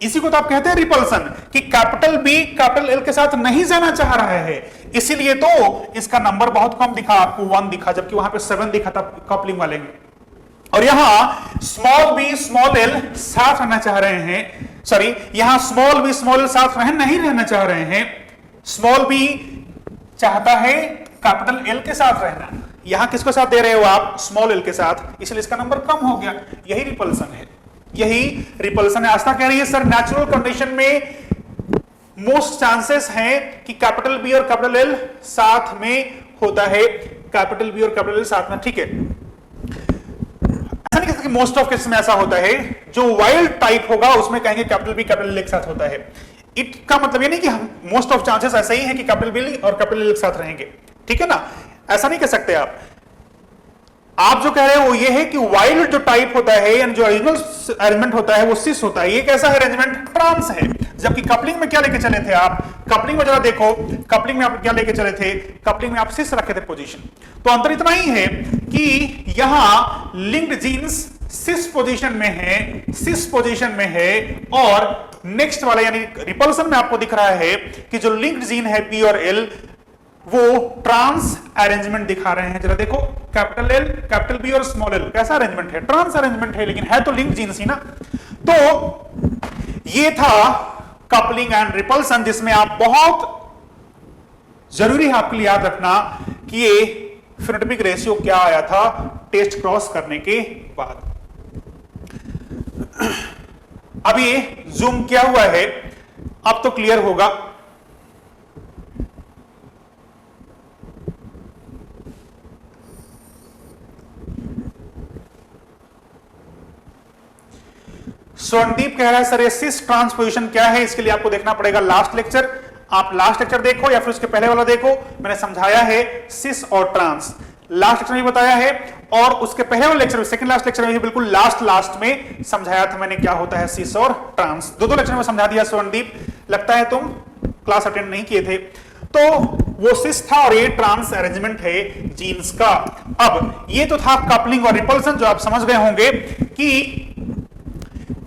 इसी को तो आप कहते हैं रिपल्सन, कि कैपिटल बी कैपिटल एल के साथ नहीं जाना चाह रहा है, इसीलिए तो इसका नंबर बहुत कम दिखा आपको, 1 दिखा, जबकि वहां पे 7 दिखा था कपलिंग वाले में। और यहां स्मॉल बी स्मॉल एल साथ रहना चाह रहे हैं, सॉरी यहां स्मॉल बी स्मॉल एल साथ नहीं रहना चाह रहे हैं। स्मॉल बी चाहता है कैपिटल एल के साथ रहना, यहां किसके साथ दे रहे हो आप? स्मॉल एल के साथ, इसलिए इसका नंबर कम हो गया। यही रिपल्सन है, यही रिपल्सन है। आस्था कह रही है सर नेचुरल कंडीशन में मोस्ट चांसेस हैं कि कैपिटल बी और कैपिटल एल साथ में होता है, कैपिटल बी और कैपिटल एल साथ में, ठीक है। ऐसा नहीं कह सकते मोस्ट ऑफ केस में ऐसा होता है, जो वाइल्ड टाइप होगा उसमें कहेंगे कैपिटल बी कैपिटल एल एक साथ होता है। इट का मतलब ये नहीं कि हम मोस्ट ऑफ चांसेस ऐसा ही है कि कैपिटल बी और कैपिटल एल एक साथ रहेंगे, ठीक है ना, ऐसा नहीं कह सकते आप। आप जो कह रहे हो वो ये है कि वाइल्ड जो टाइप होता है यानी जो ओरिजिनल अरेंजमेंट होता है वो सिस होता है। ये कैसा है अरेंजमेंट? ट्रांस है। जबकि कपलिंग में क्या लेके चले थे आप? कपलिंग में जरा देखो, कपलिंग में आप क्या लेके चले थे? कपलिंग में आप सिस रखे थे पोजीशन। तो अंतर इतना ही है कि यहां लिंक्ड जीन्स सिस पोजीशन में है, सिस पोजीशन में है, और नेक्स्ट वाला यानी रिपल्सन में आपको दिख रहा है कि जो लिंक्ड जीन है पी और एल वो ट्रांस अरेंजमेंट दिखा रहे हैं। जरा देखो कैपिटल एल कैपिटल बी और स्मॉल एल कैसा अरेंजमेंट है? ट्रांस अरेंजमेंट है, लेकिन है तो लिंक्ड जीन्स ही ना। तो ये था कपलिंग एंड रिपल्सन, जिसमें आप बहुत जरूरी है आपके लिए याद रखना कि ये फेनोटाइपिक रेशियो क्या आया था टेस्ट क्रॉस करने के बाद। अब ये जूम किया हुआ है, अब तो क्लियर होगा। स्वर्णदीप कह रहा है सर ये सिस ट्रांसपोजिशन क्या है? इसके लिए आपको देखना पड़ेगा लास्ट लेक्चर। आप लास्ट लेक्चर देखो या फिर उसके पहले वाला देखो, मैंने समझाया है सिस और ट्रांस, लास्ट लेक्चर में बताया है, और उसके पहले वाले लेक्चर में सेकंड लास्ट लेक्चर में बिल्कुल लास्ट में समझाया था मैंने क्या होता है सिस और ट्रांस। दो लेक्चर में समझा दिया स्वर्णदीप, लगता है तुम क्लास अटेंड नहीं किए थे। तो वो सिस था और ये ट्रांस अरेंजमेंट है जीन्स का। अब ये तो था कपलिंग और रिपल्सन, जो आप समझ गए होंगे कि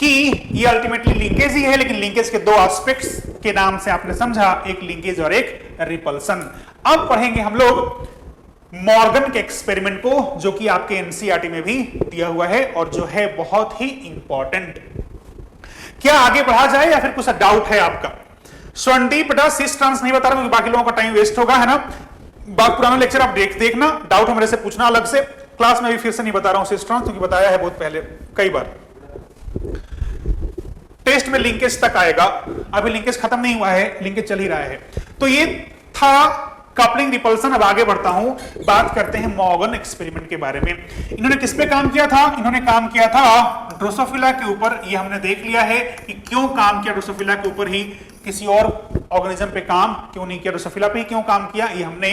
ये अल्टीमेटली लिंकेज ही है, लेकिन लिंकेज के दो एस्पेक्ट्स के नाम से आपने समझा, एक लिंकेज और एक रिपल्सन। अब पढ़ेंगे हम लोग मॉर्गन के एक्सपेरिमेंट को, जो कि आपके एनसीईआरटी में भी दिया हुआ है और जो है बहुत ही इंपॉर्टेंट। क्या आगे बढ़ा जाए या फिर कुछ डाउट है आपका? स्वर्णदीप बेटा सिस ट्रांस नहीं बता रहा क्योंकि बाकी लोगों का टाइम वेस्ट होगा, है ना। पुराना लेक्चर आप देखना, डाउट है मेरे से पूछना अलग से। क्लास में भी फिर से नहीं बता रहा हूं सिस ट्रांस, क्योंकि बताया है बहुत पहले कई बार। टेस्ट में लिंकेज तक आएगा, अभी लिंकेज खत्म नहीं हुआ है, लिंकेज चल ही रहा है। तो ये था कपलिंग रिपल्सन। अब आगे बढ़ता हूं, बात करते हैं मॉर्गन एक्सपेरिमेंट के बारे में। इन्होंने किस पे काम किया था? इन्होंने काम किया था ड्रोसोफिला के ऊपर। ये हमने देख लिया है कि क्यों काम किया ड्रोसोफिला के ऊपर ही, किसी और ऑर्गेनिज्म पे काम क्यों नहीं किया, ड्रोसोफिला पे ही क्यों काम किया, ये हमने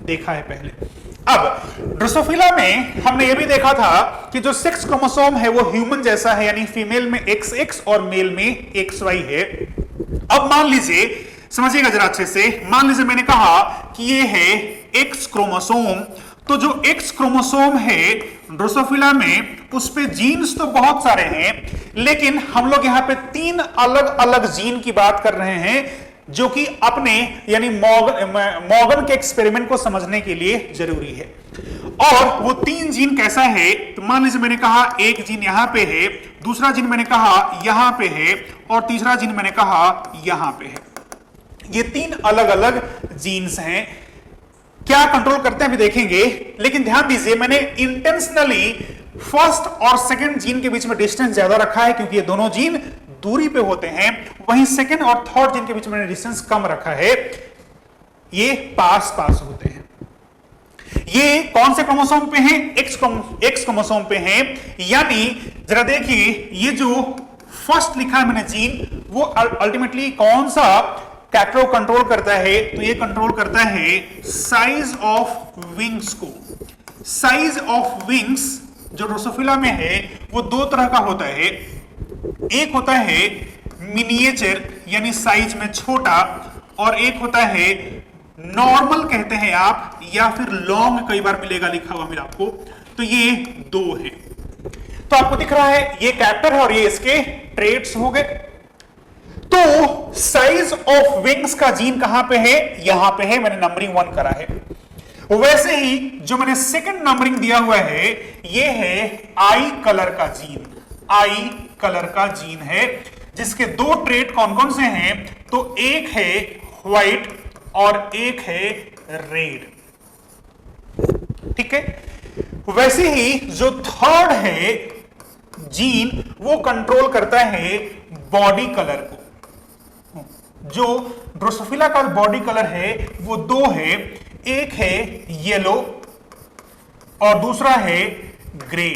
देखा है पहले। अब ड्रोसोफिला में हमने ये भी देखा था कि जो सेक्स क्रोमोसोम है वो ह्यूमन जैसा है, यानी फीमेल में XX और मेल में XY है। अब मान लीजिए, समझिएगा जरा अच्छे से, मान लीजिए मैंने कहा कि ये है X क्रोमोसोम, तो जो X क्रोमोसोम है ड्रोसोफिला में उस पे जीन्स तो बहुत सारे हैं, लेकिन हम लोग यहाँ पे 3 अलग अलग जीन की बात कर रहे हैं जो कि अपने यानी मॉर्गन के एक्सपेरिमेंट को समझने के लिए जरूरी है। और वो 3 जीन कैसा है? तो मान लीजिए मैंने कहा एक जीन यहां पे है, दूसरा जीन मैंने कहा यहां पे है, और तीसरा जीन मैंने कहा यहां पे है। ये 3 अलग अलग जीन्स हैं। क्या कंट्रोल करते हैं अभी देखेंगे, लेकिन ध्यान दीजिए मैंने इंटेंशनली फर्स्ट और सेकंड जीन के बीच में डिस्टेंस ज्यादा रखा है, क्योंकि ये दोनों जीन दूरी पे होते हैं। वहीं सेकंड और थर्ड जीन के बीच में डिस्टेंस कम रखा है, ये पास पास होते हैं। ये कौन से क्रोमोसोम पे हैं? एक्स क्रोमोसोम पे हैं। यानी जरा देखिए, ये जो फर्स्ट लिखा है मैंने जीन, वो अल्टीमेटली कौन सा कैक्रो कंट्रोल करता है, तो ये कंट्रोल करता है साइज ऑफ विंग्स को। साइज ऑफ विंग्स जो ड्रोसोफिला में है वो दो तरह का होता है। एक होता है मिनिएचर यानी साइज में छोटा, और एक होता है नॉर्मल कहते हैं आप, या फिर लॉन्ग कई बार मिलेगा लिखा हुआ मेरा आपको। तो ये दो है। तो आपको दिख रहा है ये कैरेक्टर है और ये इसके ट्रेट्स हो गए। तो साइज ऑफ विंग्स का जीन कहां पे है? यहां पे है, मैंने नंबरिंग 1 करा है। वैसे ही जो मैंने सेकंड नंबरिंग दिया हुआ है ये है आई कलर का जीन। आई कलर का जीन है जिसके दो ट्रेट कौन कौन से हैं? तो एक है व्हाइट और एक है रेड। ठीक है। वैसे ही जो थर्ड है जीन वो कंट्रोल करता है बॉडी कलर को। जो ड्रोसोफिला का बॉडी कलर है वो दो है, एक है येलो और दूसरा है ग्रे।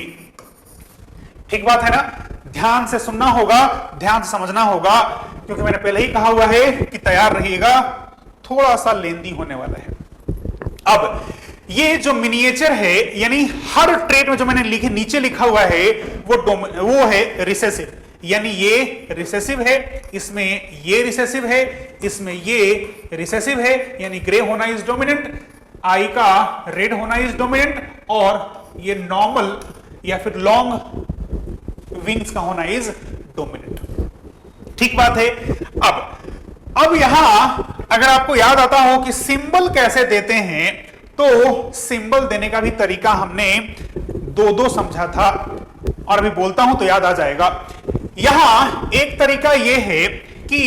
ठीक बात है ना? ध्यान से सुनना होगा, ध्यान से समझना होगा, क्योंकि मैंने पहले ही कहा हुआ है कि तैयार रहिएगा, थोड़ा सा लेंदी होने वाला है। अब ये जो मिनिएचर है यानी हर ट्रेट में जो मैंने नीचे लिखा हुआ है वो है रिसेसिव, यानी ये रिसेसिव है, इसमें ये रिसेसिव है, इसमें ये रिसेसिव है, यानी ग्रे होना इज डोमिनेंट, आई का रेड होना इज डोमिनेंट, और ये नॉर्मल या फिर लॉन्ग विंग्स का होना इज डोमिनेंट। ठीक बात है। अब यहां अगर आपको याद आता हो कि सिंबल कैसे देते हैं, तो सिंबल देने का भी तरीका हमने दो समझा था, और अभी बोलता हूं तो याद आ जाएगा। यहां एक तरीका यह है कि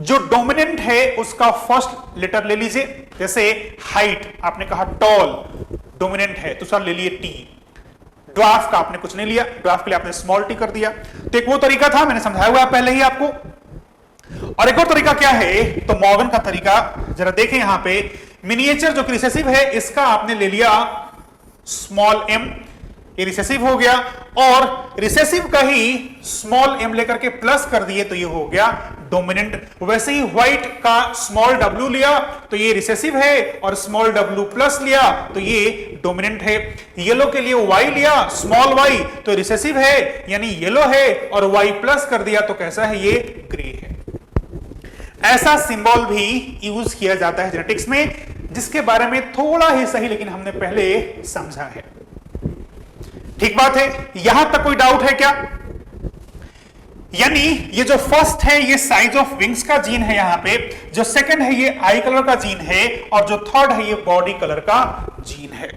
जो डोमिनेंट है उसका फर्स्ट लेटर ले लीजिए। जैसे हाइट आपने कहा टॉल डोमिनेंट है तो सर ले लिए टी। ड्वार्फ का आपने कुछ नहीं लिया, ड्वार्फ के लिए आपने स्मॉल टी कर दिया। तो एक वो तरीका था, मैंने समझाया हुआ पहले ही आपको। और एक और तरीका क्या है? तो मॉर्गन का तरीका जरा देखें। यहां पे मिनिएचर जो रिसेसिव है इसका आपने ले लिया स्मॉल एम, ये रिसेसिव हो गया, और रिसेसिव का ही स्मॉल एम लेकर के प्लस कर दिए तो ये हो गया डोमिनेंट। वैसे ही व्हाइट का स्मॉल डब्ल्यू लिया तो ये रिसेसिव है, और स्मॉल डब्ल्यू प्लस लिया तो ये डोमिनेंट है। येलो के लिए वाई लिया स्मॉल वाई तो रिसेसिव है यानी येलो है, और वाई प्लस कर दिया तो कैसा है? ये ग्रे है। ऐसा सिंबल भी यूज किया जाता है जेनेटिक्स में, जिसके बारे में थोड़ा ही सही लेकिन हमने पहले समझा है। ठीक बात है। यहां तक कोई डाउट है क्या? यानी ये जो फर्स्ट है ये साइज ऑफ विंग्स का जीन है यहां पे, जो सेकंड है ये आई कलर का जीन है, और जो थर्ड है ये बॉडी कलर का जीन है।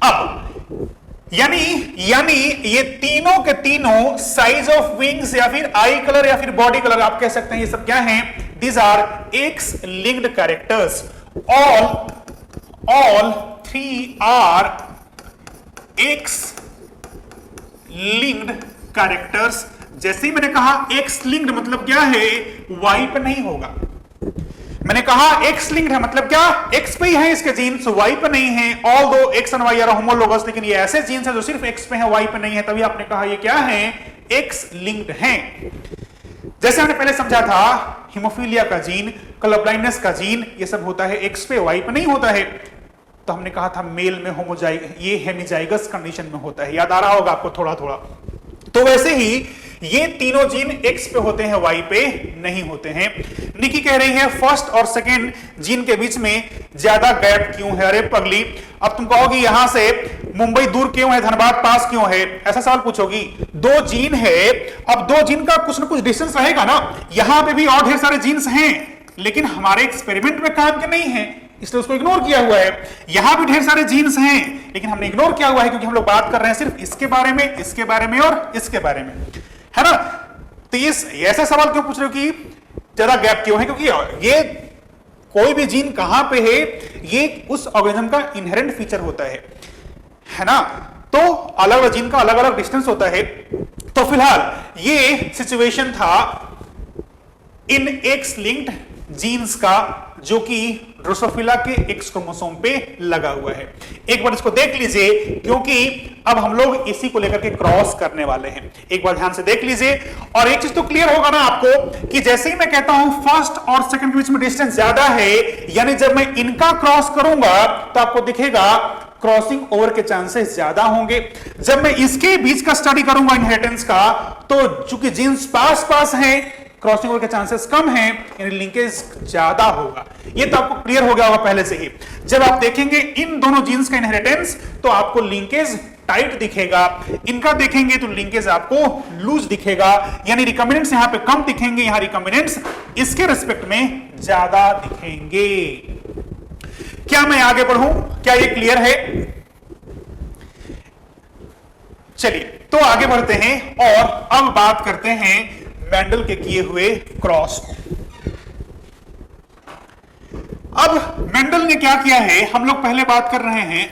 अब यानी ये तीनों के तीनों साइज ऑफ विंग्स या फिर आई कलर या फिर बॉडी कलर आप कह सकते हैं, ये सब क्या हैं? These are X linked characters. All three are X linked characters. जैसे ही मैंने कहा एक्स लिंक्ड मतलब क्या है? वाई पे नहीं होगा। मैंने कहा एक्स लिंक्ड है मतलब क्या? एक्स पे ही है इसके जीन्स, वाई पे नहीं है। Although X and Y are homologous, लेकिन ये ऐसे जीन्स है जो सिर्फ एक्स पे है वाई पे नहीं है, तभी आपने कहा ये क्या है? एक्स लिंक्ड हैं। जैसे हमने पहले समझा था हीमोफीलिया का जीन, कलर ब्लाइंडनेस का जीन, ये सब होता है एक्स पे, वाई पे नहीं होता है। तो हमने कहा था मेल में ये हेमिजाइगस कंडीशन में होता है, याद आ रहा होगा आपको थोड़ा थोड़ा। तो वैसे ही ये तीनों जीन एक्स पे होते हैं, वाई पे नहीं होते हैं। निकी कह रही है फर्स्ट और सेकंड जीन के बीच में ज्यादा गैप क्यों है? अरे पगली, अब तुम कहोगी यहां से मुंबई दूर क्यों है, धनबाद पास क्यों है, ऐसा सवाल पूछोगी। दो जीन है, अब दो जीन का कुछ ना कुछ डिस्टेंस रहेगा ना। यहां पे भी और ढेर सारे जीन्स हैं, लेकिन हमारे एक्सपेरिमेंट में काम के नहीं है, इसलिए उसको इग्नोर किया हुआ है। यहां भी ढेर सारे जीन्स हैं, लेकिन हमने इग्नोर किया हुआ है क्योंकि हम लोग बात कर रहे हैं सिर्फ इसके बारे में, इसके बारे में और इसके बारे में, है ना। तो ये ऐसा सवाल क्यों पूछ रहे हो कि ज्यादा गैप क्यों है? क्योंकि ये कोई भी जीन कहां पे है, ये उस ऑर्गेनिज्म का इनहेरेंट फीचर होता है ना। तो अलग अलग जीन का अलग अलग डिस्टेंस होता है। तो फिलहाल ये सिचुएशन था इन एक्स लिंक्ड जीन्स का जो कि ड्रोसोफिला के एक्स क्रोमोसोम पे लगा हुआ है। एक बार इसको देख लीजिए क्योंकि अब हम लोग इसी को लेकर के क्रॉस करने वाले हैं। एक बार ध्यान से देख लीजिए और एक चीज तो क्लियर होगा ना आपको कि जैसे ही मैं कहता हूं फर्स्ट और सेकंड के बीच में डिस्टेंस ज्यादा है, यानी जब मैं इनका क्रॉस करूंगा तो आपको दिखेगा क्रॉसिंग ओवर के चांसेस ज्यादा होंगे। जब मैं इसके बीच का स्टडी करूंगा इनहेरिटेंस का, तो चूंकि जीन्स पास पास हैं, क्रॉसिंग ओवर के चांसेस कम हैं, यानी लिंकेज ज्यादा होगा। ये तो आपको क्लियर हो गया होगा पहले से ही। जब आप देखेंगे इन दोनों जीन्स का इनहेरिटेंस तो आपको लिंकेज टाइट दिखेगा, इनका देखेंगे तो लिंकेज आपको लूज दिखेगा, यानी रिकॉम्बिनेंट्स यहां पे कम दिखेंगे, यहां रिकॉम्बिनेंट्स इसके रिस्पेक्ट में ज्यादा दिखेंगे। क्या मैं आगे बढ़ूं? क्या ये क्लियर है? चलिए तो आगे बढ़ते हैं और अब बात करते हैं मेंडल के किए हुए क्रॉस को। अब मेंडल ने क्या किया है, हम लोग पहले बात कर रहे हैं,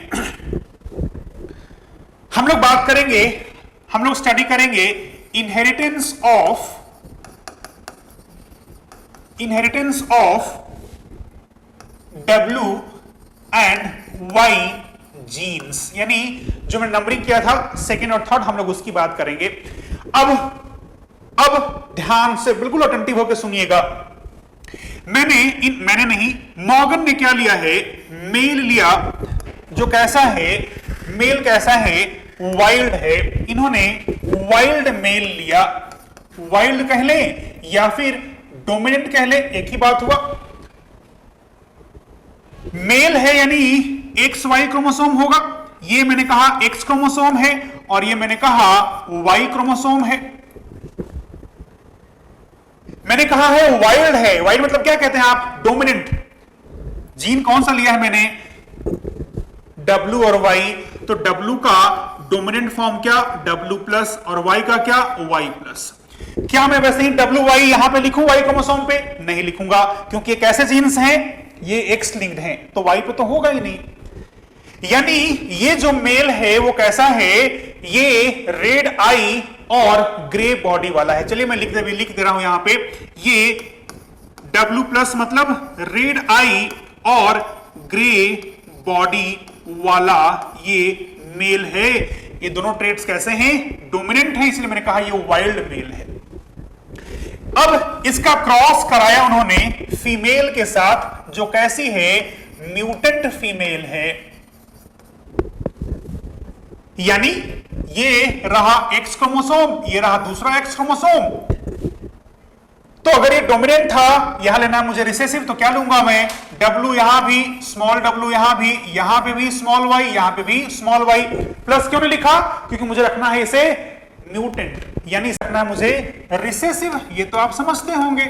हम लोग स्टडी करेंगे inheritance of W and Y genes, यानी जो मैं नंबरिंग किया था सेकेंड और थर्ड, हम लोग उसकी बात करेंगे। अब ध्यान से बिल्कुल अटेंटिव होकर सुनिएगा। मैंने नहीं, मॉर्गन ने क्या लिया है, मेल लिया जो कैसा है, मेल कैसा है, वाइल्ड है। इन्होंने वाइल्ड मेल लिया, वाइल्ड कह ले या फिर डोमिनेंट कह ले, एक ही बात हुआ। मेल है यानी XY क्रोमोसोम होगा, ये मैंने कहा X क्रोमोसोम है और ये मैंने कहा Y क्रोमोसोम है। मैंने कहा है वाइल्ड है, वाइल्ड मतलब क्या कहते हैं आप, डोमिनेंट। जीन कौन सा लिया है मैंने, W और Y, तो W का डोमिनेंट फॉर्म क्या, W प्लस, और Y का क्या, Y प्लस। क्या मैं वैसे ही WY यहां पे लिखूं Y क्रोमोसोम पे? नहीं लिखूंगा, क्योंकि ये कैसे जीन्स हैं, ये X लिंक्ड हैं, तो Y पे तो होगा ही नहीं। यानी ये जो मेल है वो कैसा है, ये रेड आई और ग्रे बॉडी वाला है। चलिए मैं लिख दे रहा हूं यहां पे, ये W प्लस मतलब रेड आई और ग्रे बॉडी वाला ये मेल है। ये दोनों ट्रेट्स कैसे हैं, डोमिनेंट हैं, इसलिए मैंने कहा ये वाइल्ड मेल है। अब इसका क्रॉस कराया उन्होंने फीमेल के साथ जो कैसी है, म्यूटेंट फीमेल है, यानी ये रहा X क्रोमोसोम, ये रहा दूसरा X क्रोमोसोम। तो अगर ये डोमिनेंट था, यहां लेना मुझे रिसेसिव, तो क्या लूंगा मैं, W यहां भी स्मॉल w, यहां पे भी स्मॉल y, यहां पे भी स्मॉल y। प्लस क्यों नहीं लिखा, क्योंकि मुझे रखना है इसे म्यूटेंट, यानी रखना है मुझे रिसेसिव। ये तो आप समझते होंगे,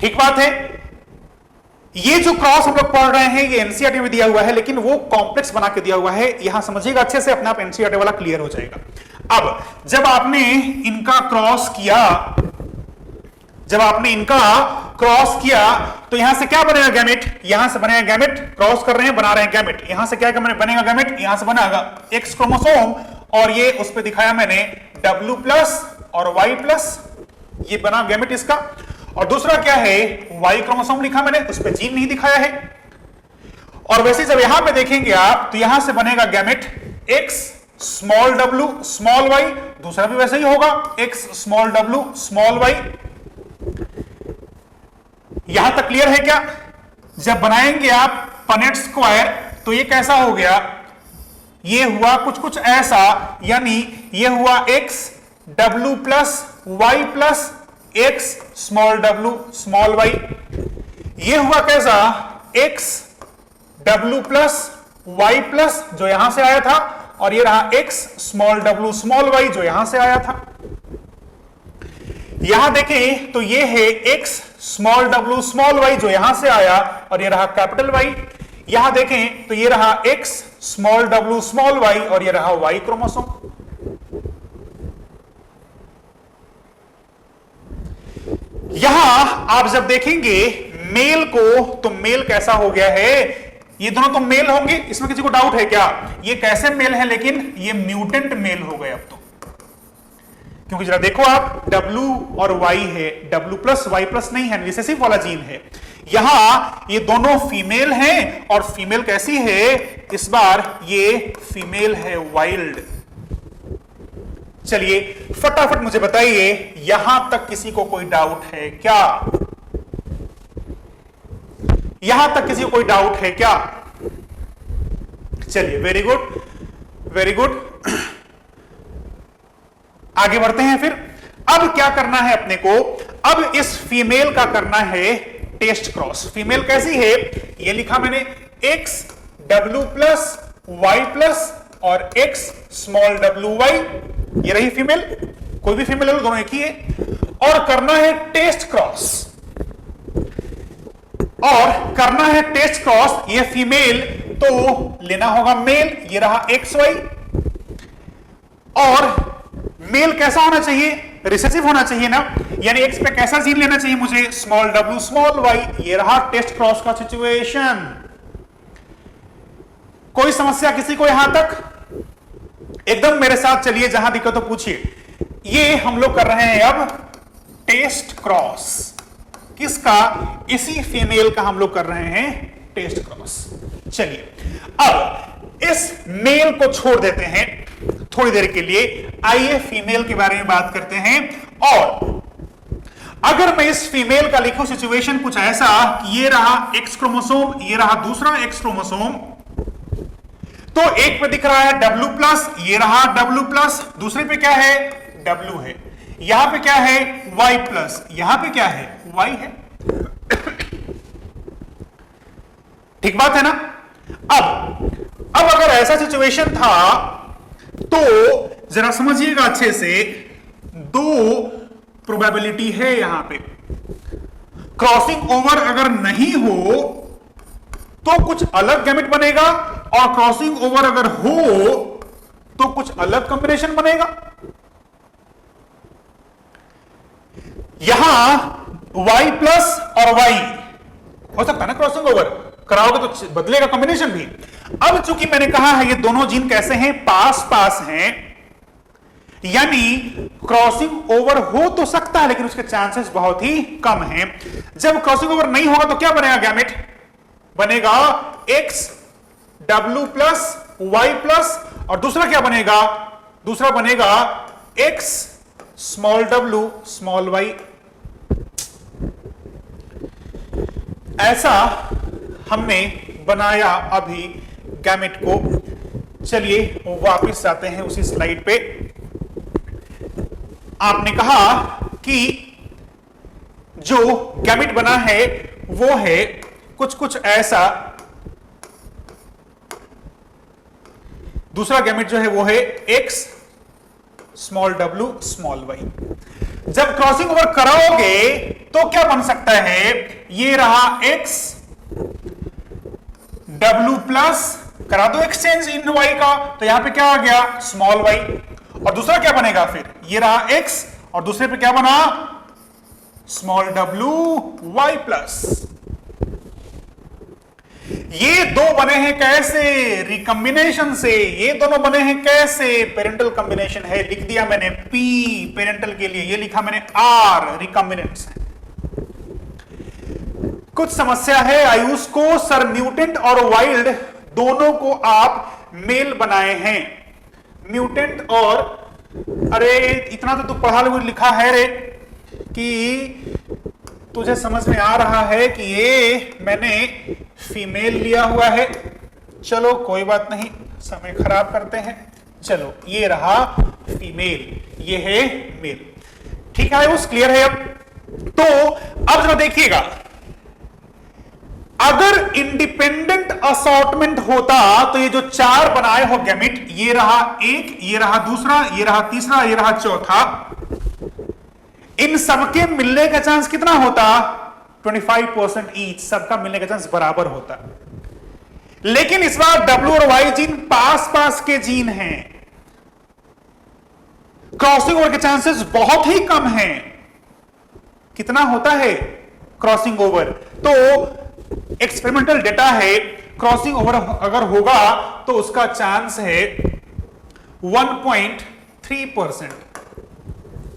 ठीक बात है। ये जो क्रॉस हम लोग पढ़ रहे हैं ये एनसीईआरटी में दिया हुआ है, लेकिन वो कॉम्प्लेक्स बना के दिया हुआ है, यहां समझिएगा अच्छे से, अपने आप एनसीईआरटी वाला क्लियर हो जाएगा। अब जब आपने इनका क्रॉस किया, तो यहां से क्या बनेगा, गैमेट, यहां से बनेगा गैमेट, क्रॉस कर रहे हैं, बना रहे हैं गैमेट, यहां से क्या बनेगा गैमेट, यहां से बनेगा X क्रोमोसोम, और ये उस पे दिखाया मैंने W प्लस और Y प्लस, ये बना गैमेट इसका। और दूसरा क्या है, Y क्रोमोसोम लिखा मैंने, उस पे जीन नहीं दिखाया है। और वैसे जब यहां पे देखेंगे आप, तो यहां से बनेगा gamete X small w small y, दूसरा भी वैसे ही होगा X small w small y। यहां तक क्लियर है क्या? जब बनाएंगे आप पनेट स्क्वायर तो ये कैसा हो गया, ये हुआ कुछ ऐसा, यानी ये हुआ X W plus Y plus X small w small y। ये हुआ कैसा, X W plus Y plus जो यहां से आया था, और ये रहा X small w small y जो यहां से आया था। यहां देखें तो ये है X small w small y जो यहां से आया, और ये रहा कैपिटल Y। यहां देखें तो ये रहा X small w small y, और ये रहा Y क्रोमोसोम। यहां आप जब देखेंगे मेल को, तो मेल कैसा हो गया है, ये दोनों तो मेल होंगे, इसमें किसी को डाउट है क्या? ये कैसे मेल है, लेकिन ये म्यूटेंट मेल हो गए अब तो, क्योंकि जरा देखो आप W और Y है, W प्लस वाई प्लस नहीं है, रिसेसिव वाला जीन है। यहां ये दोनों फीमेल हैं और फीमेल कैसी है, इस बार ये फीमेल है वाइल्ड। चलिए फटाफट मुझे बताइए यहां तक किसी को कोई डाउट है क्या? यहां तक किसी को कोई डाउट है क्या? चलिए वेरी गुड, वेरी गुड। आगे बढ़ते हैं। फिर अब क्या करना है अपने को? अब इस फीमेल का करना है टेस्ट क्रॉस। फीमेल कैसी है, ये लिखा मैंने x w plus Y plus और x स्मॉल w y, ये रही फीमेल। कोई भी फीमेल दोनों एक ही है। और करना है टेस्ट क्रॉस, और करना है टेस्ट क्रॉस। ये फीमेल तो लेना होगा मेल, ये रहा एक्स वाई। और मेल कैसा होना चाहिए, रिसेसिव होना चाहिए ना, यानी एक्स पे कैसा जीन लेना चाहिए मुझे, स्मॉल डब्ल्यू स्मॉल वाई। ये रहा टेस्ट क्रॉस का सिचुएशन। कोई समस्या किसी को यहां तक? एकदम मेरे साथ चलिए, जहां दिक्कत तो पूछिए। ये हम लोग कर रहे हैं अब टेस्ट क्रॉस। किसका? इसी फीमेल का हम लोग कर रहे हैं टेस्ट क्रॉस। चलिए अब इस मेल को छोड़ देते हैं थोड़ी देर के लिए, आइए फीमेल के बारे में बात करते हैं। और अगर मैं इस फीमेल का लिखूं सिचुएशन कुछ ऐसा कि ये रहा एक्स क्रोमोसोम, ये रहा दूसरा एक्स क्रोमोसोम, तो एक पे दिख रहा है W प्लस, ये रहा W प्लस, दूसरे पे क्या है, W है। यहां पे क्या है, Y प्लस, यहां पे क्या है, Y है। ठीक बात है ना? अब अगर ऐसा सिचुएशन था तो जरा समझिएगा अच्छे से, दो प्रोबेबिलिटी है यहां पे। क्रॉसिंग ओवर अगर नहीं हो तो कुछ अलग गैमेट बनेगा, और क्रॉसिंग ओवर अगर हो तो कुछ अलग कॉम्बिनेशन बनेगा। यहां Y प्लस और Y हो सकता है ना, क्रॉसिंग ओवर कराओगे तो बदलेगा कॉम्बिनेशन भी। अब चूंकि मैंने कहा है ये दोनों जीन कैसे हैं, पास पास हैं, यानी क्रॉसिंग ओवर हो तो सकता है लेकिन उसके चांसेस बहुत ही कम हैं। जब क्रॉसिंग ओवर नहीं होगा तो क्या बनेगा, गैमेट बनेगा X W plus Y plus, और दूसरा क्या बनेगा, दूसरा बनेगा X small w small y। ऐसा हमने बनाया अभी गैमेट को। चलिए वापस आते हैं उसी स्लाइड पे। आपने कहा कि जो गैमेट बना है वो है कुछ कुछ ऐसा। दूसरा गैमेट जो है वो है x small w small y। जब क्रॉसिंग ओवर कराओगे तो क्या बन सकता है, ये रहा x w प्लस, करा दो एक्सचेंज इन y का, तो यहां पे क्या आ गया, स्मॉल y। और दूसरा क्या बनेगा फिर, ये रहा x और दूसरे पे क्या बना, स्मॉल w y प्लस। ये दो बने हैं कैसे, रिकॉम्बिनेशन से। ये दोनों बने हैं कैसे, पेरेंटल कॉम्बिनेशन है, लिख दिया मैंने P पेरेंटल के लिए, ये लिखा मैंने R रिकॉम्बिनेंट्स है। कुछ समस्या है आयुष को, सर म्यूटेंट और वाइल्ड दोनों को आप मेल बनाए हैं, म्यूटेंट और, अरे इतना तो तू पढ़ा लिखा है रे कि तुझे समझ में आ रहा है कि ये मैंने फीमेल लिया हुआ है। चलो कोई बात नहीं, समय खराब करते हैं। चलो ये रहा फीमेल, ये है मेल। ठीक है, उस क्लियर है अब? तो अब जरा देखिएगा, अगर इंडिपेंडेंट असॉर्टमेंट होता तो ये जो चार बनाए हो गैमेट, ये रहा एक, ये रहा दूसरा, ये रहा तीसरा, ये रहा चौथा, इन सबके मिलने का चांस कितना होता, 25% ईच, सबका मिलने का चांस बराबर होता। लेकिन इस बार W और Y जीन पास पास के जीन हैं, क्रॉसिंग ओवर के चांसेस बहुत ही कम हैं। कितना होता है क्रॉसिंग ओवर, तो एक्सपेरिमेंटल डेटा है, क्रॉसिंग ओवर अगर होगा तो उसका चांस है 1.3%।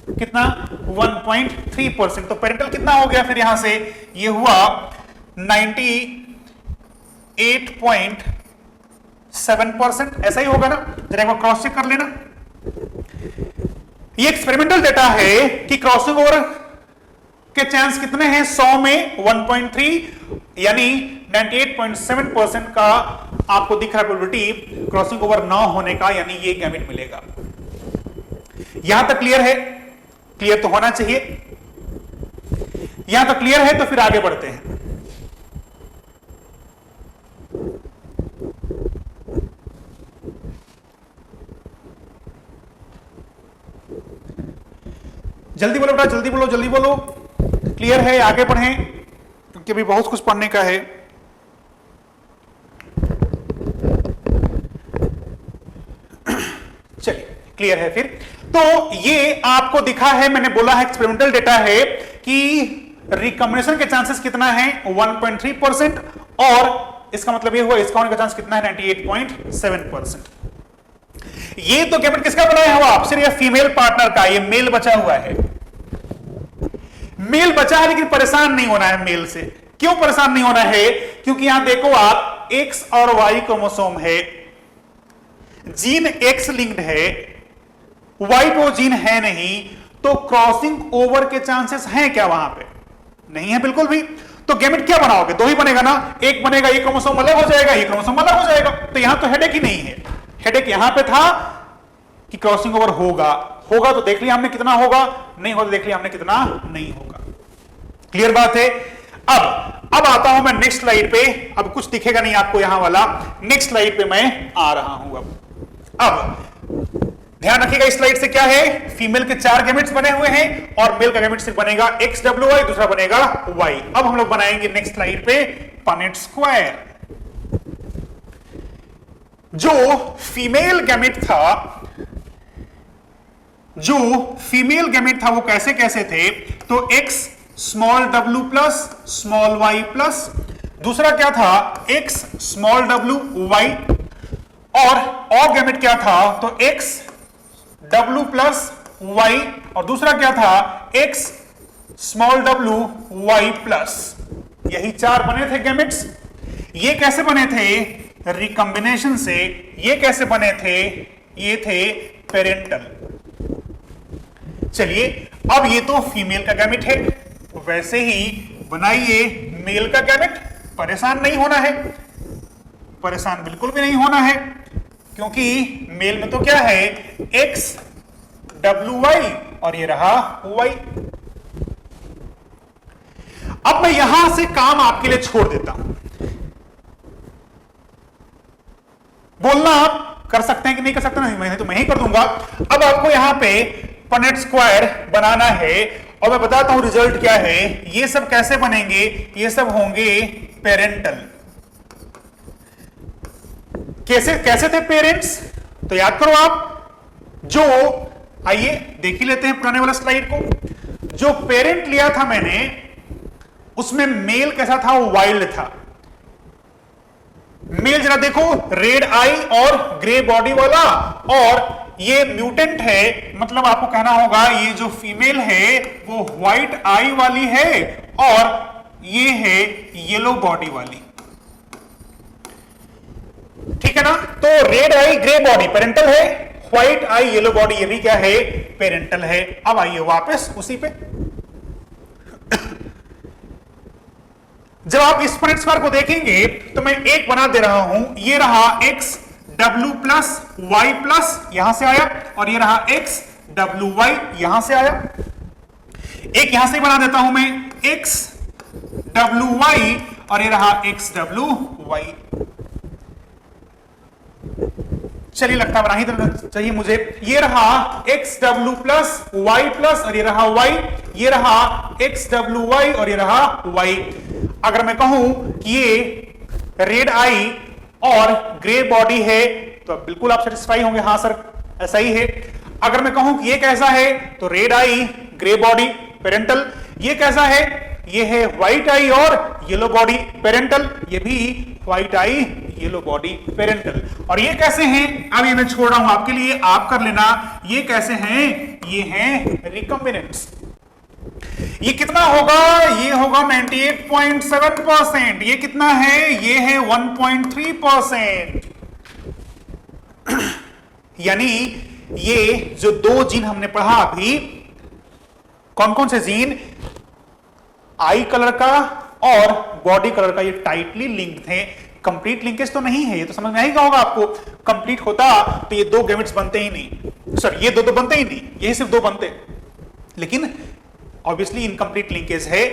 कितना 1.3%। तो पेरेंटल कितना हो गया फिर यहां से, ये हुआ 98.7%, ऐसा ही होगा ना, जरा एक बार क्रॉस चेक कर लेना। ये एक्सपेरिमेंटल डेटा है कि क्रॉसिंग ओवर के चांस कितने हैं, 100 में 1.3 यानी 98.7% का आपको दिख रहा है प्रोबेबिलिटी क्रॉसिंग ओवर ना होने का, यानी ये गैमेट मिलेगा। यहां तक क्लियर है? क्लियर तो होना चाहिए। यहां तक क्लियर है तो फिर आगे बढ़ते हैं। जल्दी बोलो बेटा, जल्दी बोलो, जल्दी बोलो। क्लियर है? आगे बढ़ें क्योंकि अभी बहुत कुछ पढ़ने का है। चलिए क्लियर है फिर। तो ये आपको दिखा है, मैंने बोला है एक्सपेरिमेंटल डेटा है कि रिकॉम्बिनेशन के चांसेस कितना है 1.3%, और इसका मतलब ये हुआ इसका होने का चांस कितना है 98.7%। ये तो गैमेट किसका बनाया हुआ आप, सिर्फ ये फीमेल पार्टनर का, ये मेल बचा हुआ है। मेल बचा है लेकिन परेशान नहीं होना है मेल से। क्यों परेशान नहीं होना है? क्योंकि यहां देखो आप X और Y क्रोमोसोम है, जीन X लिंक्ड है, Y पे जीन है नहीं, तो क्रॉसिंग ओवर के चांसेस हैं क्या वहां पे? नहीं है बिल्कुल भी। तो गैमेट क्या बनाओगे? दो ही बनेगा ना, एक बनेगा ये क्रोमोसोम अलग हो जाएगा, ये क्रोमोसोम अलग हो जाएगा। तो यहां तो हेडेक ही नहीं है। हेडेक यहां पे था कि क्रॉसिंग ओवर होगा, होगा तो देख लिया हमने कितना होगा, नहीं होगा तो देख लिया हमने कितना नहीं होगा। क्लियर बात है? अब आता हूं मैं नेक्स्ट स्लाइड पे। अब कुछ दिखेगा नहीं आपको यहां वाला, नेक्स्ट स्लाइड पे मैं आ रहा हूं। अब ध्यान रखिएगा इस स्लाइड से क्या है, फीमेल के 4 गैमेट्स बने हुए हैं और मेल का गैमेट सिर्फ बनेगा XWY, दूसरा बनेगा Y। अब हम लोग बनाएंगे नेक्स्ट स्लाइड पे पनेट स्क्वायर। जो फीमेल गैमेट था वो कैसे कैसे थे, तो X small w plus small y plus, दूसरा क्या था X स्मॉल w y, और गैमेट क्या था, तो X w प्लस y, और दूसरा क्या था X small w y plus. यही 4 बने थे गैमेट्स। ये कैसे बने थे? रिकॉम्बिनेशन से। ये कैसे बने थे? ये थे पेरेंटल। चलिए अब ये तो फीमेल का गैमेट है, वैसे ही बनाइए मेल का गैमेट। परेशान नहीं होना है, परेशान बिल्कुल भी नहीं होना है, क्योंकि मेल में तो क्या है XWY और ये रहा Y। अब मैं यहां से काम आपके लिए छोड़ देता हूं। बोलना आप कर सकते हैं कि नहीं कर सकते, नहीं मैं तो मैं ही कर दूंगा। अब आपको यहां पे पनेट स्क्वायर बनाना है और मैं बताता हूं रिजल्ट क्या है। ये सब कैसे बनेंगे? ये सब होंगे पेरेंटल। कैसे कैसे थे पेरेंट्स? तो याद करो आप, जो आइए देख ही लेते हैं पुराने वाला स्लाइड को। जो पेरेंट लिया था मैंने उसमें मेल कैसा था? वाइल्ड था। मेल जरा देखो, रेड आई और ग्रे बॉडी वाला, और ये म्यूटेंट है, मतलब आपको कहना होगा ये जो फीमेल है वो व्हाइट आई वाली है और ये है येलो बॉडी वाली। ठीक है ना? तो रेड आई ग्रे बॉडी पेरेंटल है, व्हाइट आई येलो बॉडी ये भी क्या है? पेरेंटल है। अब आइए वापस उसी पे। जब आप इस पनेट स्क्वायर को देखेंगे तो मैं एक बना दे रहा हूं, ये रहा X W plus Y plus, यहां से आया, और ये रहा X W Y यहां से आया। एक यहां से बना देता हूं मैं X W Y और ये रहा X W Y। चलिए लगता बना ही चाहिए मुझे। ये रहा X W plus Y plus और ये रहा Y, ये रहा X W Y और ये रहा Y। अगर मैं कहूं कि ये रेड आई और ग्रे बॉडी है तो बिल्कुल आप सेटिस्फाई होंगे, हाँ सर ऐसा ही है। अगर मैं कहूं कि ये कैसा है, तो रेड आई ग्रे बॉडी पेरेंटल। ये कैसा है? ये है व्हाइट आई और येलो बॉडी पेरेंटल। ये भी व्हाइट आई ये लो बॉडी पेरेंटल। और ये कैसे हैं, अब ये मैं छोड़ रहा हूं आपके लिए, आप कर लेना। ये कैसे हैं, ये हैं रिकम्बिनेंट्स। ये कितना होगा, ये होगा 98.7%। ये कितना है, ये है 1.3%। यानी ये जो दो जीन हमने पढ़ा अभी, कौन कौन से जीन, आई कलर का और बॉडी कलर का, ये टाइटली लिंक्ड थे। कंप्लीट लिंकेज तो नहीं है, ये तो समझ में आएगा होगा आपको। कंप्लीट होता तो ये दो गैमेट्स बनते ही नहीं, सर ये दो तो बनते ही नहीं, यही सिर्फ दो बनते। लेकिन ऑब्वियसली इनकम्प्लीट लिंकेज है,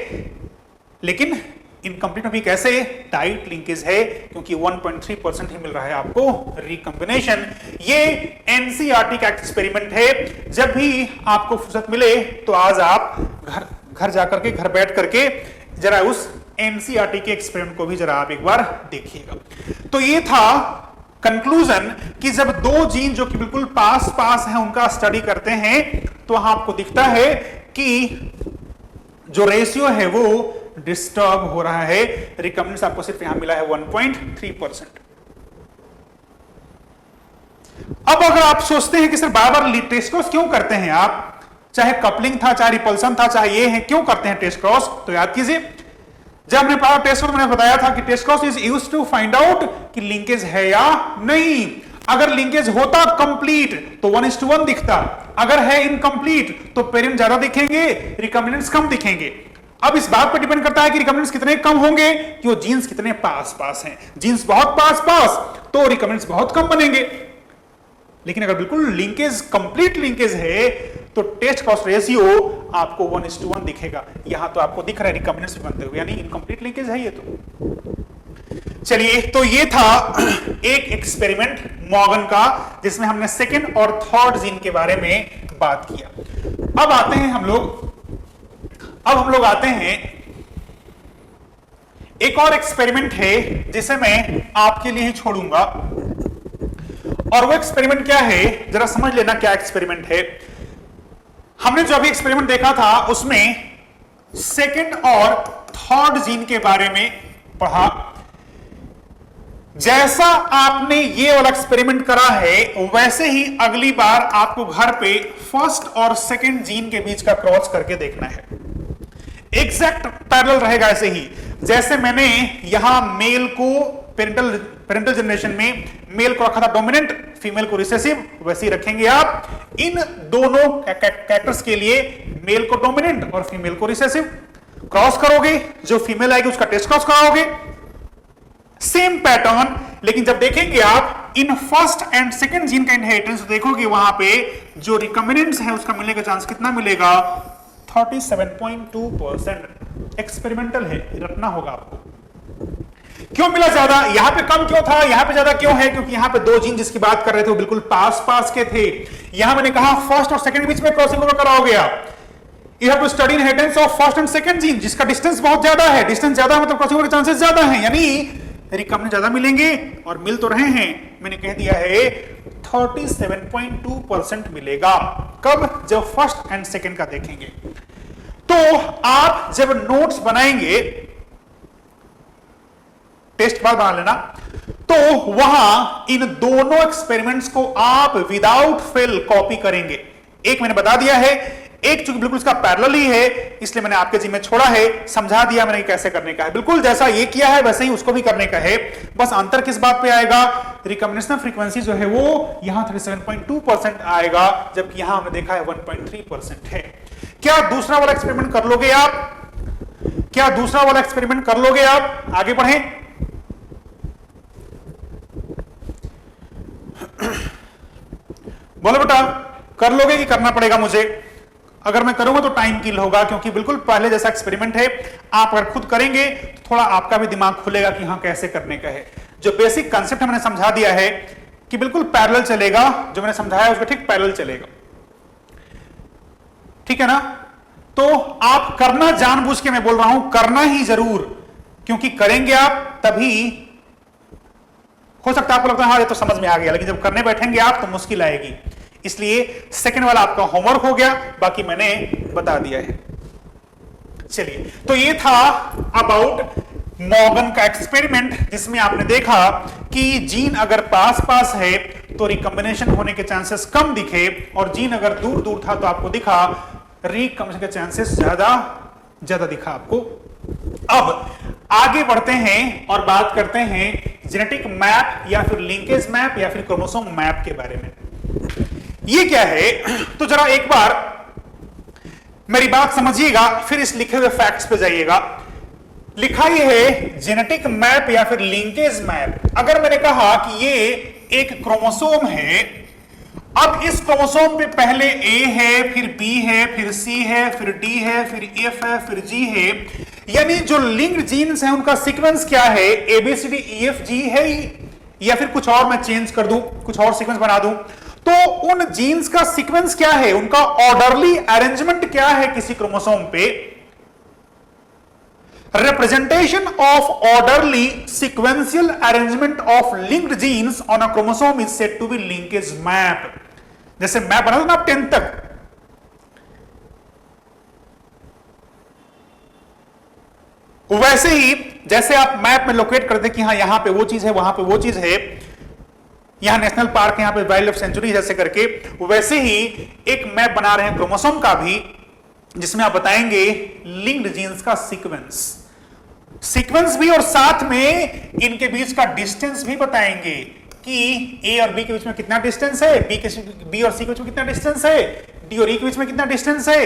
लेकिन इनकम्प्लीट में भी कैसे, टाइट लिंकेज है, क्योंकि 1.3% ही मिल रहा है आपको रिकम्बिनेशन। ये एनसीईआरटी का एक्सपेरिमेंट है। जब भी आपको फुर्सत मिले तो आज आप घर जाकर के, घर बैठ करके जरा उस एनसीईआरटी के एक्सपेरिमेंट को भी जरा आप एक बार देखिएगा। तो ये था कंक्लूजन कि जब दो जीन जो कि बिल्कुल पास पास हैं उनका स्टडी करते हैं तो आपको दिखता है कि जो रेशियो है वो डिस्टर्ब हो रहा है। रिकम्बिनेंस आपको सिर्फ यहां मिला है 1.3%। अब अगर आप सोचते हैं कि सर बार बार टेस्ट क्रॉस क्यों करते हैं आप, चाहे कपलिंग था, चाहे रिपल्सन था, चाहे ये है, क्यों करते हैं टेस्ट क्रॉस, तो याद कीजिए जब हमने पढ़ा टेस्ट क्रॉस, मैंने बताया था कि test cross is used to find out कि लिंकेज है या नहीं। अगर लिंकेज होता कंप्लीट तो 1:1 दिखता, अगर है इनकम्प्लीट तो पेरेंट ज्यादा दिखेंगे, रिकम्बिनेंट्स कम दिखेंगे। अब इस बात पर डिपेंड करता है कि रिकम्बिनेंट्स कितने कम होंगे कि वो जीन्स कितने पास पास हैं। जीन्स बहुत पास पास तो रिकम्बिनेंट्स बहुत कम बनेंगे। लेकिन अगर बिल्कुल लिंकेज, कंप्लीट लिंकेज है तो टेस्ट क्रॉस रेशियो आपको 1:1 दिखेगा। यहां तो आपको दिख रहा है रिकम्बिनेंट्स भी बनते हुए, यानी इनकम्प्लीट लिंकेज है ये तो। चलिए, तो ये था एक एक्सपेरिमेंट मॉर्गन का जिसमें हमने सेकंड और थर्ड जीन के बारे में बात किया। अब आते हैं हम लोग आते हैं एक और एक्सपेरिमेंट है जिसे मैं आपके लिए ही छोड़ूंगा। और वो एक्सपेरिमेंट क्या है जरा समझ लेना, क्या एक्सपेरिमेंट है। हमने जो अभी एक्सपेरिमेंट देखा था उसमें सेकंड और थर्ड जीन के बारे में पढ़ा। जैसा आपने ये वाला एक्सपेरिमेंट करा है वैसे ही अगली बार आपको घर पे फर्स्ट और सेकंड जीन के बीच का क्रॉस करके देखना है। एग्जैक्ट पैरेलल रहेगा ऐसे ही जैसे मैंने यहां मेल को पेरेंटल जनरेशन में मेल को रखा था डोमिनेंट, फीमेल को रिसेसिव, वैसे ही रखेंगे आप इन दोनों कैरेक्टर्स के लिए, मेल को डोमिनेंट और फीमेल को रिसेसिव। क्रॉस करोगे, जो फीमेल आएगी उसका टेस्ट क्रॉस कराओगे, सेम पैटर्न। लेकिन जब देखेंगे आप in first and second gene का इनहेरिटेंस, देखोगे वहां पे जो रिकम्बिनेंट्स है उसका मिलने का चांस कितना मिलेगा, 37.2%। एक्सपेरिमेंटल है, रखना होगा आपको। क्यों मिला ज्यादा, यहां पे कम क्यों था, यहां पे ज्यादा क्यों है, क्योंकि यहां पे दो जीन जिसकी बात कर रहे थे वो बिल्कुल पास पास के थे। यहां मैंने कहा फर्स्ट और सेकंड के बीच में क्रॉसिंग ओवर कराओगे आप। You have to study inheritance of first and second gene, जिसका डिस्टेंस बहुत ज्यादा है। डिस्टेंस ज्यादा मतलब क्रॉसिंग ओवर के चांसेस ज्यादा हैं, यानी रिकम्बिनेंट ज्यादा मिलेंगे और मिल तो रहे हैं। मैंने कह दिया है 37.2% मिलेगा। कब, जब फर्स्ट एंड सेकंड का देखेंगे। तो आप जब नोट्स बनाएंगे, टेस्ट बाद बना लेना, तो वहां इन दोनों एक्सपेरिमेंट्स को आप विदाउट फेल कॉपी करेंगे। एक मैंने बता दिया है, एक चूंकि बिल्कुल इसका पैरेलल ही है इसलिए मैंने आपके जिम्मे छोड़ा है, समझा दिया मैंने कैसे करने का है। बिल्कुल जैसा ये किया है वैसे ही उसको भी करने का है। बस अंतर किस बात पे आएगा, रिकम्बिनेशन फ्रीक्वेंसी जो है वो यहां 37.2% आएगा, जबकि यहां हमने देखा है 1.3% है। क्या दूसरा वाला एक्सपेरिमेंट कर लोगे आप, क्या दूसरा वाला एक्सपेरिमेंट कर लोगे आप, आगे बढ़ें। बोलो बेटा, कर लोगे कि करना पड़ेगा मुझे? अगर मैं करूंगा तो टाइम किल होगा, क्योंकि बिल्कुल पहले जैसा एक्सपेरिमेंट है। आप अगर खुद करेंगे तो थोड़ा आपका भी दिमाग खुलेगा कि हाँ कैसे करने का है। जो बेसिक कंसेप्ट मैंने समझा दिया है कि बिल्कुल पैरेलल चलेगा, जो मैंने समझाया उसका ठीक पैरेलल चलेगा, ठीक है ना। तो आप करना जानबूझ के, मैं बोल रहा हूं करना ही जरूर, क्योंकि करेंगे आप तभी हो सकता है आपको लगता है हाँ ये तो समझ में आ गया, लेकिन जब करने बैठेंगे आप तो मुश्किल आएगी। इसलिए सेकंड वाला आपका होमवर्क हो गया, बाकी मैंने बता दिया है। चलिए, तो ये था अबाउट मॉर्गन का एक्सपेरिमेंट, जिसमें आपने देखा कि जीन अगर पास पास है तो रिकॉम्बिनेशन होने के चांसेस कम दिखे, और जीन अगर दूर दूर था तो आपको दिखा रिकॉम्बिनेशन के चांसेस ज्यादा दिखा आपको। अब आगे बढ़ते हैं और बात करते हैं जेनेटिक मैप या फिर लिंकेज मैप या फिर क्रोमोसोम मैप के बारे में। ये क्या है, तो जरा एक बार मेरी बात समझिएगा, फिर इस लिखे हुए फैक्ट्स पे जाइएगा। लिखा ये है जेनेटिक मैप या फिर लिंकेज मैप। अगर मैंने कहा कि ये एक क्रोमोसोम है, अब इस क्रोमोसोम पे पहले ए है, फिर बी है, फिर सी है, फिर डी है, फिर एफ है, फिर जी है, यानी जो लिंक्ड जीन्स हैं उनका सीक्वेंस क्या है, एबीसीडी ई एफ जी है, या फिर कुछ और मैं चेंज कर दूं, कुछ और सीक्वेंस बना दूं, तो उन जीन्स का सीक्वेंस क्या है, उनका ऑर्डरली अरेंजमेंट क्या है किसी क्रोमोसोम पे। Representation of orderly sequential arrangement of linked genes on a chromosome is said to be linkage map। जैसे मैप बना था ना 10 तक, वैसे ही जैसे आप मैप में लोकेट करते कि हाँ यहां पे वो चीज है, वहां पे वो चीज है, यहां नेशनल पार्क है, यहां पे वाइल्ड लाइफ सेंचुरी जैसे करके, वैसे ही एक मैप बना रहे हैं क्रोमोसोम का भी, जिसमें आप बताएंगे लिंक्ड जीन्स का सीक्वेंस भी, और साथ में इनके बीच का डिस्टेंस भी बताएंगे कि ए और बी के बीच में कितना डिस्टेंस है, बी और सी के बीच में कितना डिस्टेंस है, डी और ई के बीच में कितना डिस्टेंस है।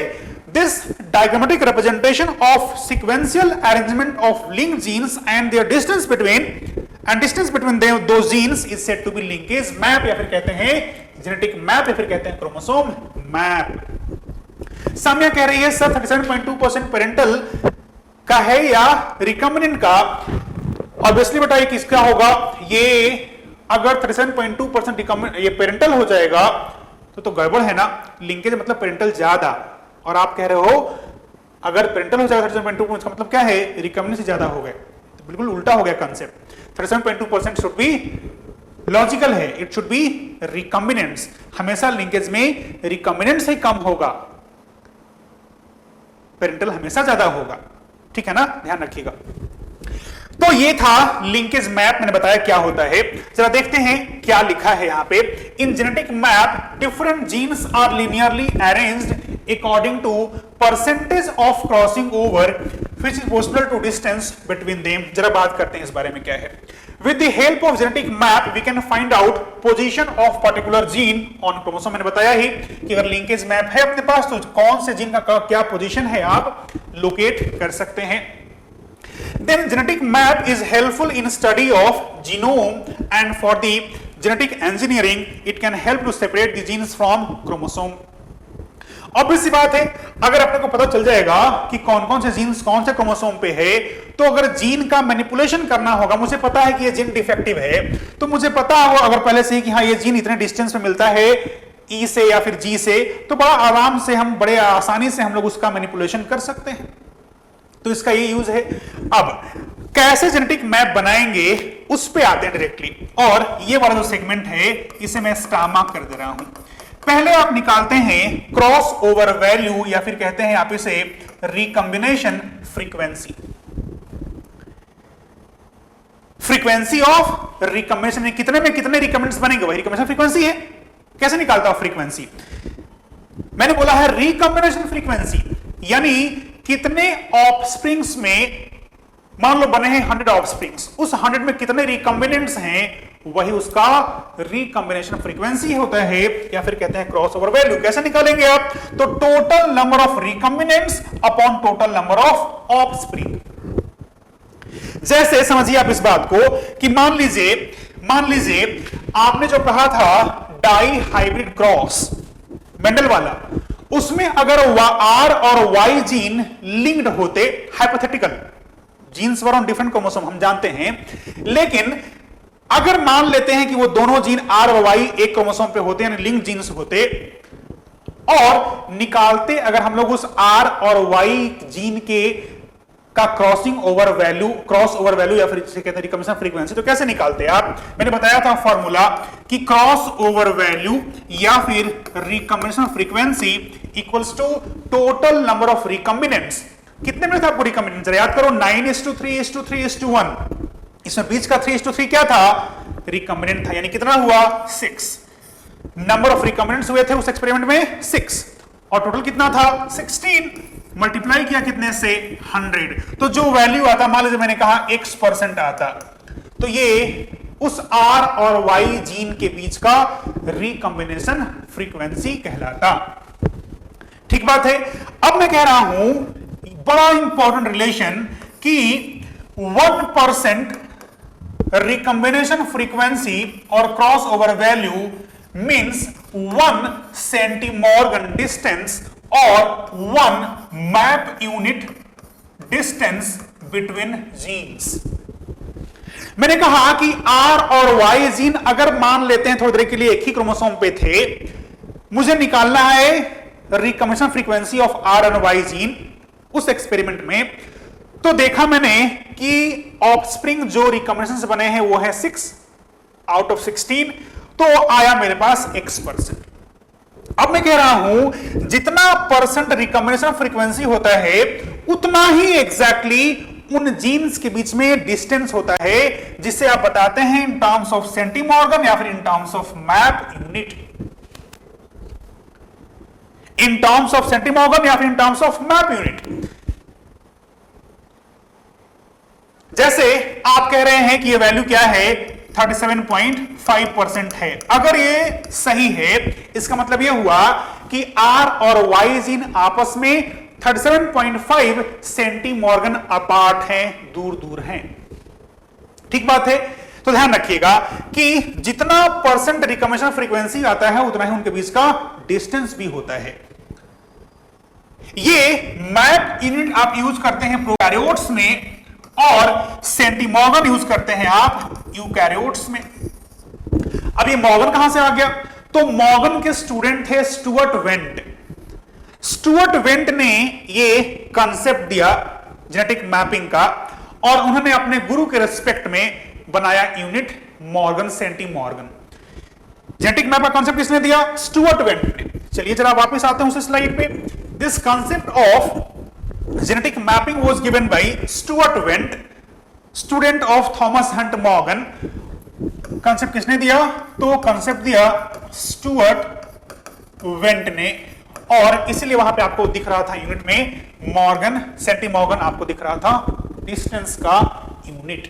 This diagrammatic representation of sequential arrangement of linked genes and their distance between those genes is said to be linkage map, या फिर कहते हैं जेनेटिक मैप, या फिर कहते हैं क्रोमोसोम मैप। साम्या कह रही है सर 37.2% पेरेंटल का है या रिकॉम्बिनेंट का। ऑब्वियसली बेटा ये किसका होगा, ये अगर 37.2% ये पेरेंटल हो जाएगा तो गड़बड़ है ना, लिंकेज मतलब पेरेंटल ज्यादा, और आप कह रहे हो अगर पेरेंटल हो जाएगा 37.2 का मतलब क्या है, रिकॉम्बिनेंट से ज्यादा हो गए, तो बिल्कुल उल्टा हो गया कंसेप्ट। 37.2% शुड बी लॉजिकल है, इट शुड बी रिकॉम्बिनेंट्स, हमेशा लिंकेज में रिकॉम्बिनेंट से कम होगा, पेरेंटल हमेशा ज्यादा होगा, ठीक है ना, ध्यान रखिएगा। तो ये था लिंकेज मैप, मैंने बताया क्या होता है। जरा देखते हैं क्या लिखा है यहां पे। In genetic map different genes are linearly arranged according to percentage of crossing over which is possible to distance between them. जरा बात करते हैं इस बारे में क्या है। With the help of genetic map we can find out position of particular gene on chromosome. मैंने बताया ही कि अगर लिंकेज मैप है अपने पास तो कौन से जीन का क्या पोजीशन है आप लोकेट कर सकते हैं। Then genetic map is helpful in study of genome and for the genetic engineering it can help to separate the genes from chromosome। Obvious सी बात है, अगर अपने को पता चल जाएगा कि कौन कौन से जीन्स कौन से क्रोमोसोम पे है, तो अगर जीन का मैनिपुलेशन करना होगा, मुझे पता है कि ये जीन डिफेक्टिव है, तो मुझे पता हो अगर पहले से ही कि हाँ ये जीन इतने डिस्टेंस में मिलता है ई से या फिर जी से, तो बड़ा आराम से हम बड़े आसानी से हम लोग उसका मैनिपुलेशन कर सकते हैं। तो इसका ये यूज है। अब कैसे जेनेटिक मैप बनाएंगे उस पे आते हैं डायरेक्टली, और ये वाला जो सेगमेंट है इसे मैं स्टार मार्क कर दे रहा हूं। पहले आप निकालते हैं क्रॉस ओवर वैल्यू, या फिर कहते हैं आप इसे recombination frequency. Frequency of recombination, कितने में कितने रिकॉम्बिनेंट्स बनेंगे, वही रिकॉम्बिनेशन फ्रीक्वेंसी है। कैसे निकालता हूं फ्रीक्वेंसी, मैंने बोला है रिकॉम्बिनेशन फ्रीक्वेंसी, यानी कितने ऑफस्प्रिंग्स में, मान लो बने हैं 100 ऑफस्प्रिंग्स, उस 100 में कितने रिकॉम्बिनेंट्स हैं, वही उसका रिकॉम्बिनेशन फ्रीक्वेंसी होता है, या फिर कहते हैं क्रॉस ओवर वैल्यू। कैसे निकालेंगे आप, तो total number of recombinants upon total number of offspring. जैसे समझिए आप इस बात को कि मान लीजिए आपने जो कहा था डाई हाइब्रिड क्रॉस मेंडल वाला, उसमें अगर आर और वाई जीन लिंक्ड होते, hypothetical genes were on different chromosome हम जानते हैं, लेकिन अगर मान लेते हैं कि वो दोनों जीन आर और वाई एक क्रोमोसोम पे होते, यानी लिंक्ड जीन्स होते, और निकालते अगर हम लोग उस आर और वाई जीन के का क्रॉस ओवर वैल्यू या फिर जिसे कहते हैं रिकॉम्बिनेशन फ्रीक्वेंसी, तो कैसे निकालते हैं आप, मैंने बताया था फॉर्मूला कि क्रॉस ओवर वैल्यू या फिर recombination frequency equals to total number of recombinants. कितने में था आपको रिकॉम्बिनेशन? याद करो 9:3:3:1, इसमें बीच का 3:3 क्या था? रिकॉम्बिनेंट था, यानी कितना हुआ? 6 नंबर ऑफ रिकॉम्बिनेंट्स हुए थे उस एक्सपेरिमेंट में 6, और टोटल कितना था? 16 मल्टीप्लाई किया कितने से? 100। तो जो वैल्यू आता, मान लीजिए मैंने कहा x% आता, तो ये उस R और Y जीन के बीच का रिकॉम्बिनेशन फ्रीक्वेंसी कहलाता। ठीक बात है। अब मैं कह रहा हूं बड़ा इंपॉर्टेंट रिलेशन कि 1% रिकॉम्बिनेशन फ्रीक्वेंसी और crossover value means 1 centimorgan distance और 1 map unit distance between genes. मैंने कहा कि R और Y जीन अगर मान लेते हैं थोड़ी देर के लिए एक ही क्रोमोसोम पे थे, मुझे निकालना है रिकॉम्बिनेशन फ्रीक्वेंसी ऑफ R और Y जीन उस एक्सपेरिमेंट में। तो देखा मैंने कि ऑफस्प्रिंग जो रिकॉम्बिनेशन से बने हैं वो है 6 आउट ऑफ 16, तो आया मेरे पास x%। अब मैं कह रहा हूं जितना परसेंट रिकॉम्बिनेशन फ्रीक्वेंसी होता है उतना ही एग्जैक्टली उन जीन्स के बीच में डिस्टेंस होता है, जिसे आप बताते हैं इन टर्म्स ऑफ सेंटीमॉर्गन या फिर in terms of map unit. In terms of centimorgan या फिर in terms of map unit. जैसे आप कह रहे हैं कि ये वैल्यू क्या है? 37.5% है। अगर ये सही है, इसका मतलब ये हुआ कि R और Y जीन आपस में 37.5 सेंटीमॉर्गन अपार्ट हैं, दूर दूर हैं। ठीक बात है। तो ध्यान रखिएगा कि जितना परसेंट रिकॉम्बिनेशन फ्रीक्वेंसी आता है उतना ही उनके बीच का डिस्टेंस भी होता है। ये मैप यूनिट आप यूज करते हैं प्रोकैरियोट्स में और सेंटीमॉर्गन यूज करते हैं आप यूकैरियोट्स में। अब ये मॉर्गन कहां से आ गया? तो मॉर्गन के स्टूडेंट थे स्टुअर्ट वेंट। स्टुअर्ट वेंट ने ये कॉन्सेप्ट दिया जेनेटिक मैपिंग का, और उन्होंने अपने गुरु के रिस्पेक्ट में बनाया यूनिट मॉर्गन सेंटीमॉर्गन। जेनेटिक मैप का कॉन्सेप्ट किसने दिया? स्टुअर्ट वेंट ने। चलिए जरा वापस आते हैं उस स्लाइड पे। This concept of genetic mapping was given by Stuart Wendt, student of Thomas Hunt Morgan। Concept किसने दिया? तो कंसेप्ट दिया स्टुअर्ट वेंट ने, और इसलिए वहां पे आपको दिख रहा था यूनिट में मॉर्गन सेंटीमॉर्गन, आपको दिख रहा था डिस्टेंस का यूनिट।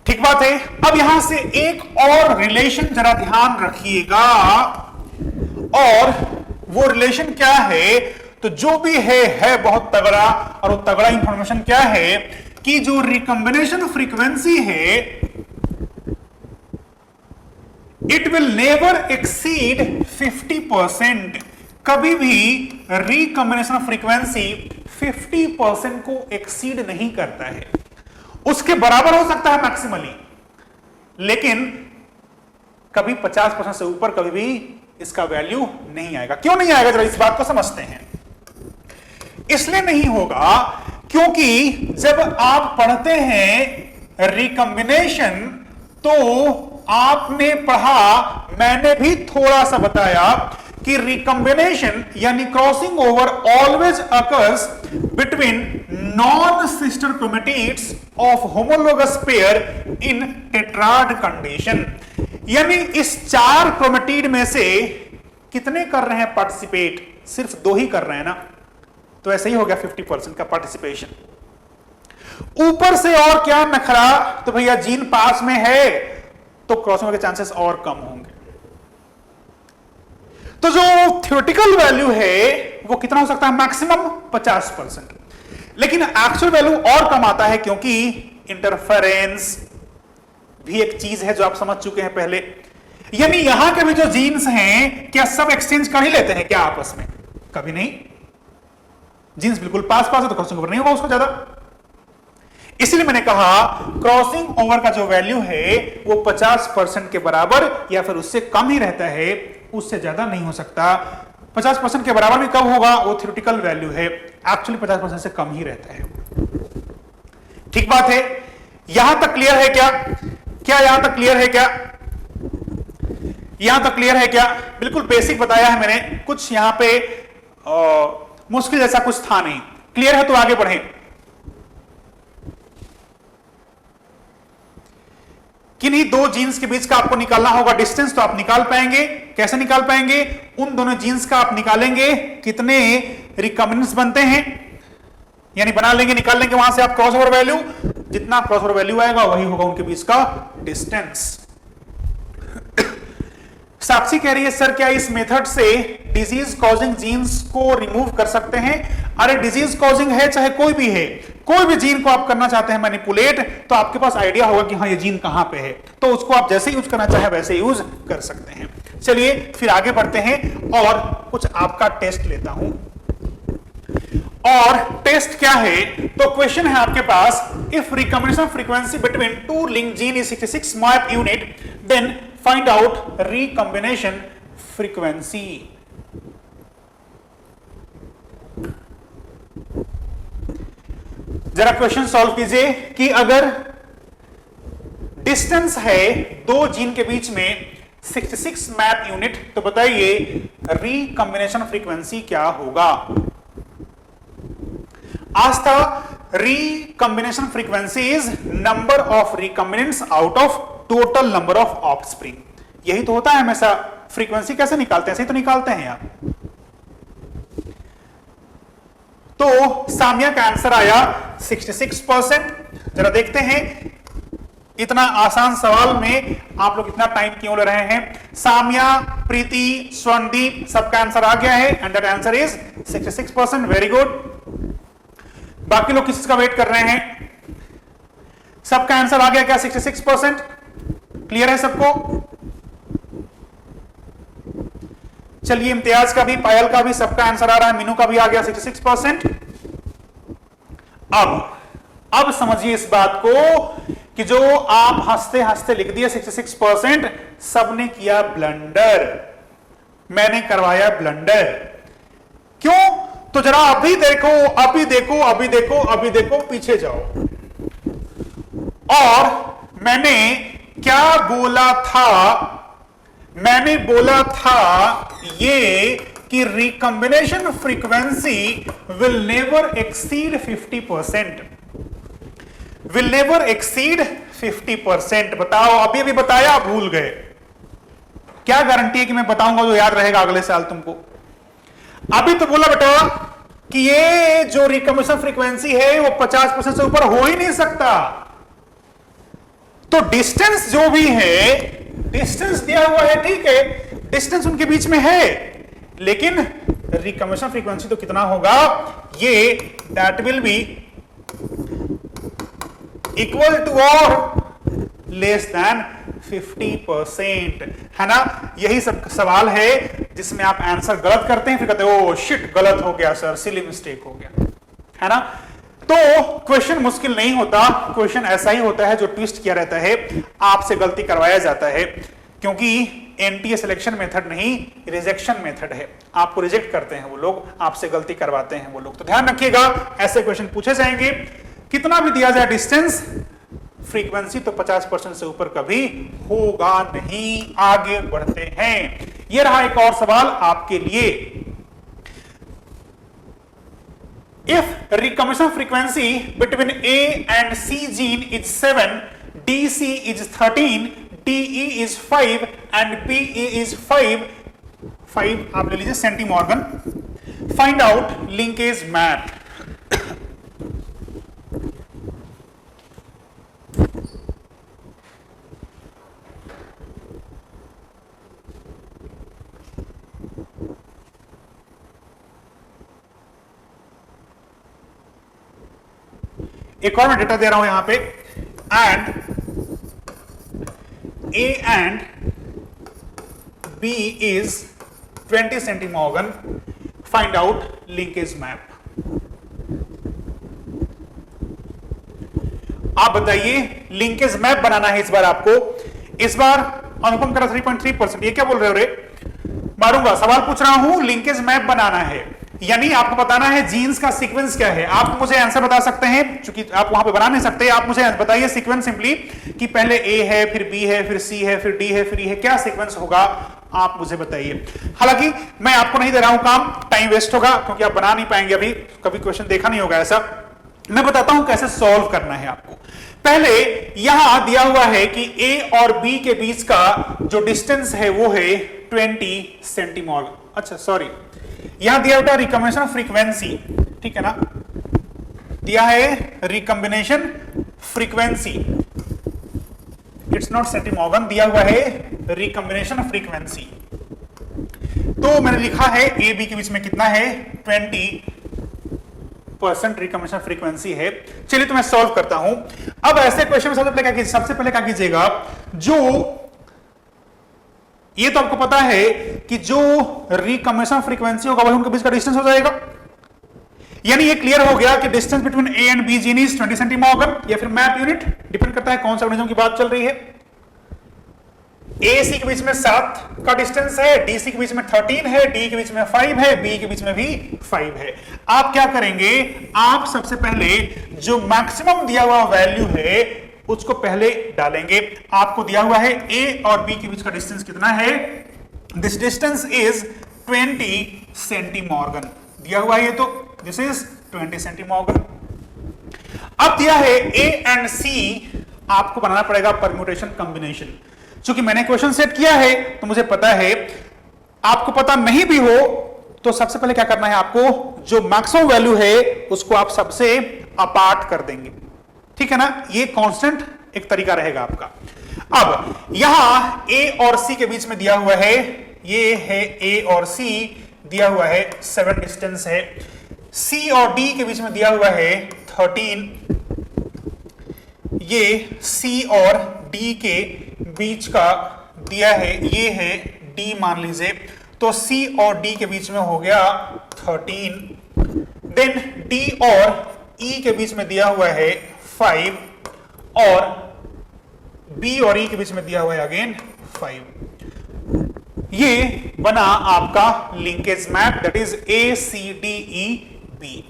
ठीक बात है। अब यहां से एक और रिलेशन जरा ध्यान रखिएगा, और वो रिलेशन क्या है? तो जो भी है बहुत तगड़ा, और वो तगड़ा इंफॉर्मेशन क्या है कि जो रिकॉम्बिनेशन फ्रीक्वेंसी है इट विल नेवर एक्सीड 50%। कभी भी रिकॉम्बिनेशन फ्रीक्वेंसी 50% को एक्सीड नहीं करता है। उसके बराबर हो सकता है मैक्सिमली, लेकिन कभी 50% से ऊपर कभी भी इसका वैल्यू नहीं आएगा। क्यों नहीं आएगा? जरा इस बात को समझते हैं। इसलिए नहीं होगा क्योंकि जब आप पढ़ते हैं रिकॉम्बिनेशन तो आपने पढ़ा, मैंने भी थोड़ा सा बताया कि रिकॉम्बिनेशन यानी crossing over always occurs between non sister chromatids of homologous pair in tetrad condition. यानी इस 4 क्रोमेटिड में से कितने कर रहे हैं पार्टिसिपेट? सिर्फ 2 ही कर रहे हैं ना, तो ऐसे ही हो गया 50% का पार्टिसिपेशन। ऊपर से और क्या नखरा? तो भैया जीन पास में है तो क्रॉसिंग के चांसेस और कम होंगे। तो जो थ्योरेटिकल वैल्यू है वो कितना हो सकता है? मैक्सिमम 50%। लेकिन एक्चुअल वैल्यू और कम आता है, क्योंकि इंटरफेरेंस भी एक चीज है जो आप समझ चुके हैं पहले। यानी यहां के भी जो जीन्स हैं क्या सब एक्सचेंज कर ही लेते हैं क्या आपस में? कभी नहीं। जीन्स बिल्कुल पास पास है तो क्रॉसिंग ओवर नहीं होगा उसको ज्यादा। इसलिए मैंने कहा क्रॉसिंग ओवर का जो वैल्यू है वो 50% के बराबर या फिर उससे कम ही रहता है, उससे ज्यादा नहीं हो सकता। 50% के बराबर भी कब होगा? वो थ्योरेटिकल वैल्यू है, एक्चुअली 50% से कम ही रहता है। ठीक बात है। यहां तक क्लियर है क्या? क्या यहां तक क्लियर है क्या? यहां तक क्लियर है क्या? बिल्कुल बेसिक बताया है मैंने। कुछ यहां पे मुश्किल जैसा कुछ था नहीं। क्लियर है तो आगे बढ़े। किन्हीं दो जीन्स के बीच का आपको निकालना होगा डिस्टेंस, तो आप निकाल पाएंगे। कैसे निकाल पाएंगे? उन दोनों जीन्स का आप निकालेंगे कितने रिकम्बिनेंट्स बनते हैं, यानी बना लेंगे, निकाल लेंगे वहां से आप क्रॉसओवर वैल्यू, जितना क्रॉसओवर वैल्यू आएगा वही होगा उनके बीच का डिस्टेंस। साक्षी कह रही है सर क्या इस मेथड से डिजीज कॉजिंग जीन्स को रिमूव कर सकते हैं? अरे डिजीज कॉजिंग है चाहे कोई भी है, कोई भी जीन को आप करना चाहते हैं मैनिपुलेट, तो आपके पास आइडिया होगा कि हाँ ये जीन कहां पे है, तो उसको आप जैसे यूज करना चाहे वैसे यूज कर सकते हैं। चलिए फिर आगे बढ़ते हैं और कुछ आपका टेस्ट लेता हूं। और टेस्ट क्या है? तो क्वेश्चन है आपके पास, if recombination frequency between two link gene is 66 map unit then find out recombination frequency. जरा क्वेश्चन सॉल्व कीजिए कि अगर डिस्टेंस है दो जीन के बीच में 66 मैप यूनिट, तो बताइए रिकॉम्बिनेशन फ्रीक्वेंसी क्या होगा? आज था recombination frequency is number of recombinants out of total number of offspring. यही तो होता है हमेशा। फ्रीक्वेंसी कैसे निकालते हैं? ऐसे ही तो निकालते हैं यार। तो सामिया का आंसर आया 66%। जरा देखते हैं इतना आसान सवाल में आप लोग इतना टाइम क्यों ले रहे हैं। सामिया, प्रीति, स्वर्णदीप सबका आंसर आ गया है and that answer is 66%। Very good. बाकी लोग किस का वेट कर रहे हैं? सबका आंसर आ गया क्या 66%? क्लियर है सबको? चलिए इम्तियाज का भी, पायल का भी सबका आंसर आ रहा है, मीनू का भी आ गया 66%। अब समझिए इस बात को कि जो आप हंसते हंसते लिख दिए 66%, सबने किया ब्लंडर, मैंने करवाया ब्लंडर। क्यों? तो जरा अभी देखो, अभी देखो, अभी देखो, अभी देखो, पीछे जाओ। और मैंने क्या बोला था? मैंने बोला था ये कि recombination frequency will never exceed 50%, will never exceed 50%। बताओ, अभी अभी बताया, भूल गए? क्या गारंटी है कि मैं बताऊंगा जो याद रहेगा अगले साल तुमको? अभी तो बोला बेटा कि ये जो रिकॉम्बिनेशन फ्रीक्वेंसी है वो 50% से ऊपर हो ही नहीं सकता। तो डिस्टेंस जो भी है, डिस्टेंस दिया हुआ है, ठीक है, डिस्टेंस उनके बीच में है, लेकिन रिकॉम्बिनेशन फ्रीक्वेंसी तो कितना होगा? ये that will be equal to और लेस देन 50%, है ना? यही सब सवाल है जिसमें आप आंसर गलत करते हैं, फिर कहते हो शिट गलत हो गया सर, सिली मिस्टेक हो गया, है ना? तो क्वेश्चन मुश्किल नहीं होता, क्वेश्चन ऐसा ही होता है जो ट्विस्ट किया रहता है, आपसे गलती करवाया जाता है, क्योंकि एनटीए सिलेक्शन मेथड नहीं, रिजेक्शन मेथड है। आपको रिजेक्ट करते हैं वो लोग, आपसे गलती करवाते हैं वो लोग। तो ध्यान रखिएगा, ऐसे क्वेश्चन पूछे जाएंगे। कितना भी दिया जाए डिस्टेंस, फ्रीक्वेंसी तो 50% से ऊपर कभी होगा नहीं। आगे बढ़ते हैं। यह रहा एक और सवाल आपके लिए। If recombination frequency between A and C gene is 7, DC is 13, DE is 5 and PE is 5 आप ले लीजिए centimorgan. Find out linkage map. एक और मैं डेटा दे रहा हूं यहां पे, and A and B is 20 centimorgan, find out linkage map. आप बताइए, लिंकेज मैप बनाना है इस बार आपको। इस बार अनुपम करा 3.3%। ये क्या बोल रहे हो रे? मारूंगा। सवाल पूछ रहा हूं, लिंकेज मैप बनाना है, यानी आपको बताना है जीन्स का सीक्वेंस क्या है। आप मुझे आंसर बता सकते हैं, क्योंकि आप वहां पे बना नहीं सकते। आप मुझे बताइए सीक्वेंस सिंपली, कि पहले ए है, फिर बी है, फिर सी है, फिर डी है, फिर ई है, क्या सीक्वेंस होगा आप मुझे बताइए। हालांकि मैं आपको नहीं दे रहा हूं काम, टाइम वेस्ट होगा क्योंकि आप बना नहीं पाएंगे, अभी कभी क्वेश्चन देखा नहीं होगा ऐसा। मैं बताता हूं कैसे सॉल्व करना है आपको। पहले यहां दिया हुआ है कि ए और बी के बीच का जो डिस्टेंस है वो है 20 सेंटीमीटर। अच्छा सॉरी, यहां दिया हुआ रिकॉम्बिनेशन फ्रीक्वेंसी, ठीक है ना, दिया है रिकॉम्बिनेशन फ्रीक्वेंसी, इट्स नॉट सेंटीमॉर्गन, दिया हुआ है रिकॉम्बिनेशन फ्रीक्वेंसी। तो मैंने लिखा है ए बी के बीच में कितना है 20% रिकॉम्बिनेशन फ्रीक्वेंसी है। चलिए तो मैं सॉल्व करता हूं। अब ऐसे क्वेश्चन में सबसे पहले क्या कीजिएगा, जो ये तो आपको पता है कि जो रिकॉम्बिनेशन फ्रीक्वेंसी होगा वही उनके बीच का डिस्टेंस हो जाएगा। यानी ये क्लियर हो गया कि distance between A and B gene is 20 centimorgan, या फिर मैप यूनिट, डिपेंड करता है कौन सा ऑर्गेनिज्म की बात चल रही है। ए सी के बीच में 7 का डिस्टेंस है, डी सी के बीच में 13 है, डी के बीच में 5 है, बी के बीच में भी 5 है। आप क्या करेंगे, आप सबसे पहले जो मैक्सिमम दिया हुआ वैल्यू है उसको पहले डालेंगे। आपको दिया हुआ है ए और बी के बीच का डिस्टेंस कितना है, दिस डिस्टेंस इज 20 सेंटीमॉर्गन दिया हुआ है, तो दिस इज 20 सेंटीमॉर्गन। अब दिया है ए एंड सी, आपको बनाना पड़ेगा परम्यूटेशन कॉम्बिनेशन। चूंकि मैंने क्वेश्चन सेट किया है तो मुझे पता है, आपको पता नहीं भी हो तो सबसे पहले क्या करना है, आपको जो मैक्सिमम वैल्यू है उसको आप सबसे अपार्ट कर देंगे, ठीक है ना। ये कांस्टेंट एक तरीका रहेगा आपका। अब यहां ए और सी के बीच में दिया हुआ है, ये है ए और सी, दिया हुआ है 7 डिस्टेंस है। सी और डी के बीच में दिया हुआ है 13, ये सी और डी के बीच का दिया है, ये है डी मान लीजिए, तो सी और डी के बीच में हो गया 13। देन डी और ई के बीच में दिया हुआ है 5, और बी और ई के बीच में दिया हुआ है अगेन 5। ये बना आपका linkage map, that is A C D E B.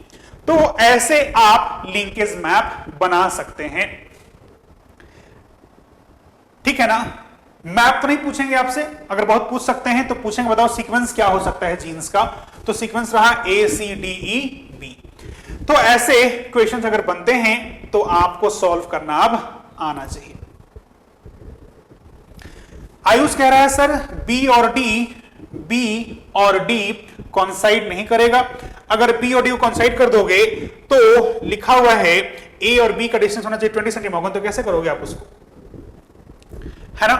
तो ऐसे आप लिंकेज मैप बना सकते हैं, ठीक है ना। मैप तो नहीं पूछेंगे आपसे, अगर बहुत पूछ सकते हैं तो पूछेंगे बताओ सीक्वेंस क्या हो सकता है जीन्स का, तो सीक्वेंस रहा ए सी डी ई बी। तो ऐसे क्वेश्चंस अगर बनते हैं तो आपको सॉल्व करना अब आना चाहिए। आयुष कह रहा है सर बी और डी कॉन्साइड नहीं करेगा। अगर बी और डी को कॉन्साइड कर दोगे तो लिखा हुआ है ए और बी का डिस्टेंस होना चाहिए 20 सेंटीमीटर, तो कैसे करोगे आप उसको, है ना।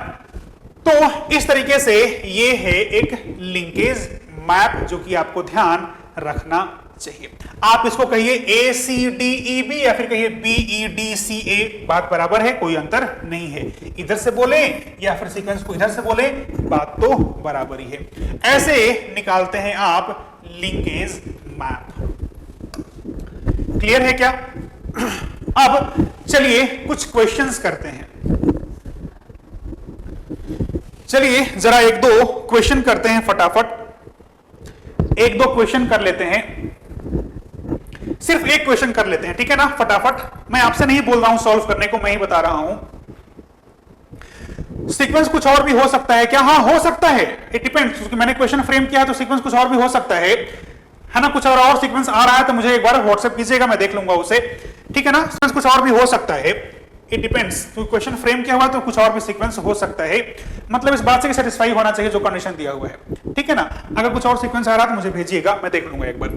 तो इस तरीके से ये है एक लिंकेज मैप जो कि आपको ध्यान रखना चाहिए। आप इसको कहिए ए सी डी ई बी या फिर कहिए बी ई डी सी ए, बात बराबर है, कोई अंतर नहीं है। इधर से बोले या फिर सीक्वेंस को इधर से बोले, बात तो बराबर ही है। ऐसे निकालते हैं आप लिंकेज मैप। क्लियर है क्या? अब चलिए कुछ क्वेश्चंस करते हैं। चलिए जरा एक दो क्वेश्चन करते हैं फटाफट, एक दो क्वेश्चन कर लेते हैं, सिर्फ एक क्वेश्चन कर लेते हैं, ठीक है ना, फटाफट। मैं आपसे नहीं बोल रहा हूं सॉल्व करने को, मैं ही बता रहा हूं। सीक्वेंस कुछ और भी हो सकता है क्या? हाँ हो सकता है, इट डिपेंड्स, क्योंकि मैंने क्वेश्चन फ्रेम किया है तो सीक्वेंस कुछ और भी हो सकता है ना। कुछ और सीक्वेंस आ रहा है तो मुझे एक बार व्हाट्सएप कीजिएगा, मैं देख लूंगा उसे, ठीक है ना। सीक्वेंस कुछ और भी हो सकता है, इट डिपेंड्स, क्योंकि क्वेश्चन फ्रेम किया हुआ तो कुछ और भी सीक्वेंस हो सकता है। मतलब इस बात से सेटिस्फाई होना चाहिए जो कंडीशन दिया हुआ है, ठीक है ना। अगर कुछ और सीक्वेंस आ रहा तो मुझे भेजिएगा, मैं देख लूंगा एक बार।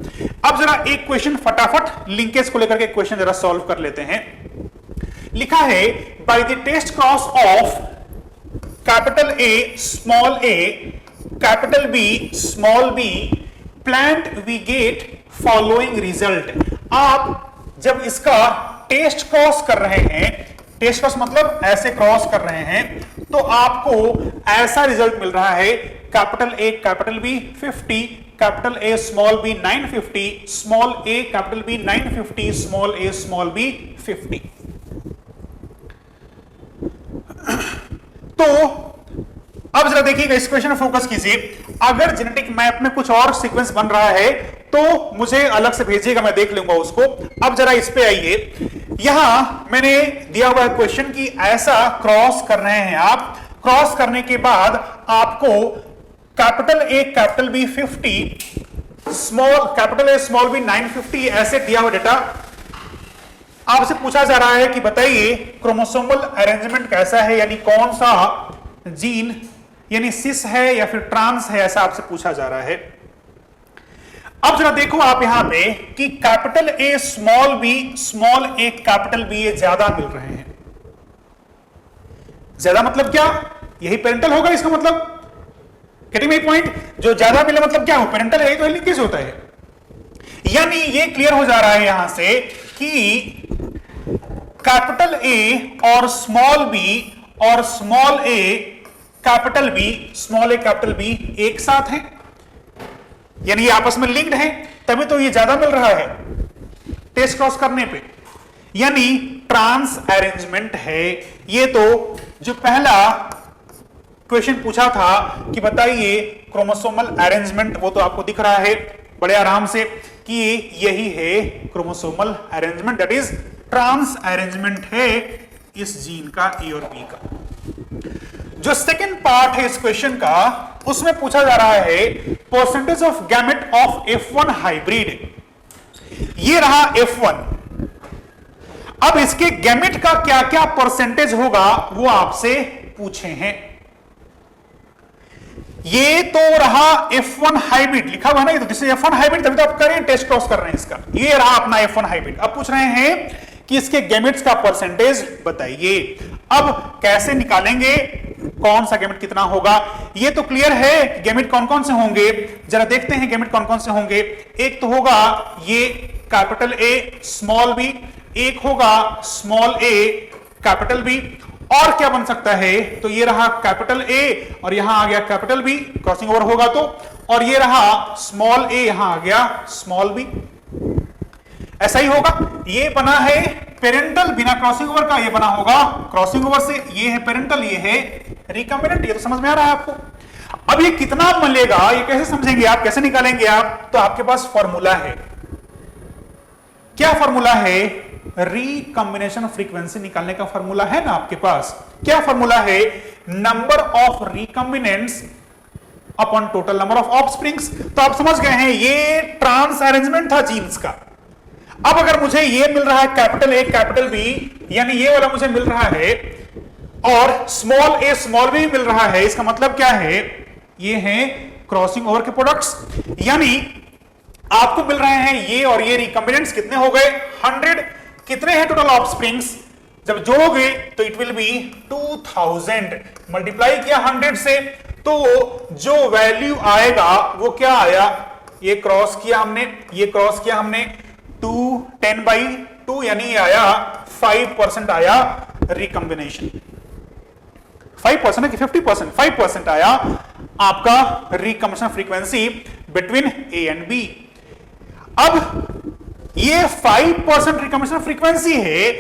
अब जरा एक क्वेश्चन फटाफट लिंकेज को लेकर के क्वेश्चन जरा सॉल्व कर लेते हैं। लिखा है by the test cross of capital A small A capital B small B plant we get following result. आप जब इसका टेस्ट क्रॉस कर रहे हैं, टेस्ट क्रॉस मतलब ऐसे क्रॉस कर रहे हैं, तो आपको ऐसा रिजल्ट मिल रहा है, capital A capital B 50, capital A small B 950, small A capital B 950, small A small B 50। तो अब जरा देखिएगा, इस क्वेश्चन में फोकस कीजिए। अगर जेनेटिक मैप में कुछ और सीक्वेंस बन रहा है तो मुझे अलग से भेजिएगा, मैं देख लूंगा उसको। अब जरा इस पे आइए, यहां मैंने दिया हुआ है क्वेश्चन की ऐसा क्रॉस कर रहे हैं आप, क्रॉस करने के बाद आपको capital A capital B 50, small capital A small B 950, ऐसे दिया हुआ डेटा आपसे पूछा जा रहा है कि बताइए क्रोमोसोमल अरेंजमेंट कैसा है, यानी कौन सा जीन यानी सिस है या फिर ट्रांस है, ऐसा आपसे पूछा जा रहा है। अब जरा देखो आप यहां पे कि capital A small A capital B ये ज्यादा मिल रहे हैं। ज्यादा मतलब क्या, यही पेरेंटल होगा इसका मतलब, गेटिंग माय पॉइंट। जो ज्यादा मिले मतलब क्या हो, पेरेंटल है तो लिंकेज होता है। यानी ये क्लियर हो जा रहा है यहां से कि कैपिटल ए और small A capital B, small A capital B एक साथ हैं, यानी ये आपस में लिंक्ड हैं, तभी तो ये ज्यादा मिल रहा है टेस्ट क्रॉस करने पे, यानी ट्रांस अरेंजमेंट है। ये तो जो पहला क्वेश्चन पूछा था कि बताइए क्रोमोसोमल अरेंजमेंट, वो तो आपको दिख रहा है बड़े आराम से कि यही है chromosomal arrangement, that is trans arrangement है इस जीन का ए और बी का। जो सेकंड पार्ट है इस क्वेश्चन का, उसमें पूछा जा रहा है percentage of gamete of F1 hybrid. ये रहा F1, अब इसके गैमेट का क्या क्या परसेंटेज होगा वो आपसे पूछे हैं। ये तो रहा F1 हाइब्रिड, लिखा हुआ ना, ये तो दिस इज F1 हाइब्रिड, तभी तो आप करें टेस्ट क्रॉस कर रहे हैं इसका। ये रहा अपना F1 हाइब्रिड। अब पूछ रहे हैं कि इसके गैमेट्स का परसेंटेज बताइए। अब कैसे निकालेंगे कौन सा गैमेट कितना होगा, ये तो क्लियर है कि गैमेट कौन कौन से होंगे। जरा देखते हैं गैमेट कौन कौन से होंगे। एक तो होगा ये कैपिटल ए स्मॉल बी, एक होगा स्मॉल ए कैपिटल बी, और क्या बन सकता है, तो ये रहा कैपिटल ए और यहां आ गया कैपिटल बी, क्रॉसिंग ओवर होगा तो, और ये रहा स्मॉल ए, यहां आ गया स्मॉल बी, ऐसा ही होगा। ये बना है पेरेंटल बिना क्रॉसिंग ओवर का, ये बना होगा क्रॉसिंग ओवर से। ये है पेरेंटल, ये है रिकॉम्बिनेंट। ये तो समझ में आ रहा है आपको। अब ये कितना मिलेगा, ये कैसे समझेंगे आप, कैसे निकालेंगे आप, तो आपके पास फॉर्मूला है। क्या फॉर्मूला है, रिकॉम्बिनेशन फ्रीक्वेंसी निकालने का फॉर्मूला है ना आपके पास। क्या फॉर्मूला है, number of recombinants upon total number of offsprings. तो आप समझ गए हैं ये ट्रांस अरेंजमेंट था जीन्स का। अब अगर मुझे ये मिल रहा है कैपिटल ए कैपिटल बी, यानी ये वाला मुझे मिल रहा है, और स्मॉल ए स्मॉल बी मिल रहा है, इसका मतलब क्या है, ये है क्रॉसिंग ओवर के प्रोडक्ट्स। यानी आपको मिल रहे हैं ये और ये रिकॉम्बिनेंट्स, कितने हो गए 100। कितने हैं टोटल ऑफस्प्रिंग्स, जब जोड़ोगे तो इट विल बी 2000, मल्टीप्लाई किया 100 से, तो जो वैल्यू आएगा वो क्या आया, ये क्रॉस किया हमने, ये क्रॉस किया हमने, 2 10/2, यानी ये आया 5% आया रिकॉम्बिनेशन। 5% है कि 50%, 5% आया आपका recombination frequency between A and B. अब ये 5% रिकॉम्बिनेशन फ्रीक्वेंसी है।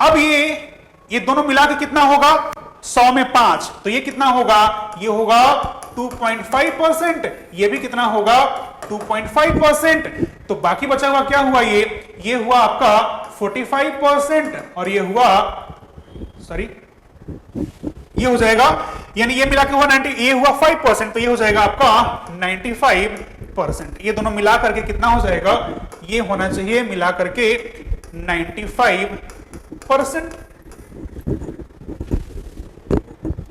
अब ये दोनों मिला के कितना होगा, 100 में 5, तो ये कितना होगा, ये होगा 2.5%, ये भी कितना होगा 2.5%, तो बाकी बचा हुआ क्या हुआ, ये हुआ आपका 45%, और ये हुआ सॉरी ये हो जाएगा, यानी ये मिला के हुआ 90, ये हुआ 5%, तो ये हो जाएगा आपका 95%। ये दोनों मिला करके कितना हो जाएगा, ये होना चाहिए मिला करके 95%।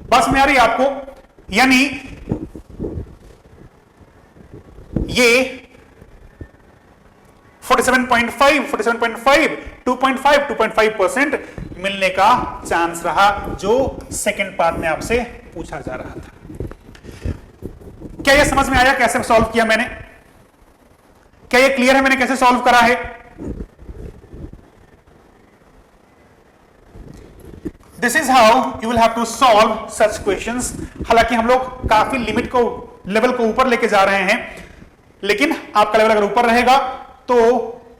बस में आ रही है आपको, यानी ये 47.5 2.5% मिलने का चांस रहा, जो सेकंड पार्ट में आपसे पूछा जा रहा था। क्या ये समझ में आया कैसे सॉल्व किया मैंने, क्या ये क्लियर है मैंने कैसे सॉल्व करा है। This is how you will have to solve such questions. हालांकि हम लोग काफी लिमिट को, लेवल को ऊपर लेके जा रहे हैं, लेकिन आपका लेवल अगर ऊपर रहेगा तो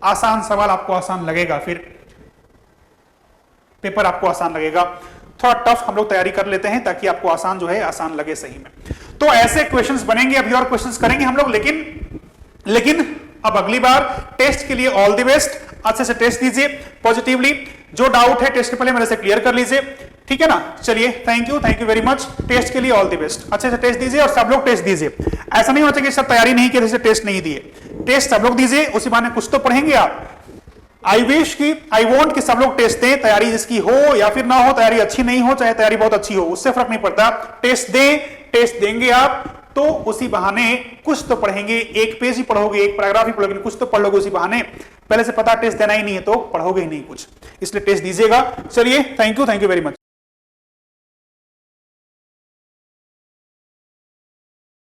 आसान सवाल आपको आसान लगेगा, फिर पेपर आपको आसान लगेगा। थोड़ा टफ हम लोग तैयारी कर लेते हैं ताकि आपको आसान जो है आसान लगे सही में। तो ऐसे क्वेश्चंस बनेंगे, अभी और क्वेश्चंस करेंगे हम लोग, लेकिन अब अगली बार टेस्ट के लिए ऑल द बेस्ट। अच्छे से टेस्ट दीजिए पॉजिटिवली। जो डाउट है टेस्ट के पहले मेरे से क्लियर कर लीजिए, ठीक है ना। चलिए thank you very much. Test के लिए ऑल द बेस्ट। अच्छे से टेस्ट दीजिए और सब लोग टेस्ट दीजिए। ऐसा नहीं होता कि सब तैयारी नहीं की टेस्ट नहीं दिए, टेस्ट सब लोग दीजिए, उसी बहाने कुछ तो पढ़ेंगे आप। आई वॉन्ट कि सब लोग टेस्ट दें, तैयारी जिसकी हो या फिर ना हो, तैयारी अच्छी नहीं हो चाहे तैयारी बहुत अच्छी हो, उससे फर्क नहीं पड़ता। टेस्ट दें, टेस्ट देंगे आप तो उसी बहाने कुछ तो पढ़ेंगे। एक पेज ही पढ़ोगे, एक पैराग्राफ ही पढ़ोगे, कुछ तो पढ़ लोगे उसी बहाने। पहले से पता टेस्ट देना ही नहीं है तो पढ़ोगे ही नहीं कुछ, इसलिए टेस्ट दीजिएगा। चलिए थैंक यू वेरी मच।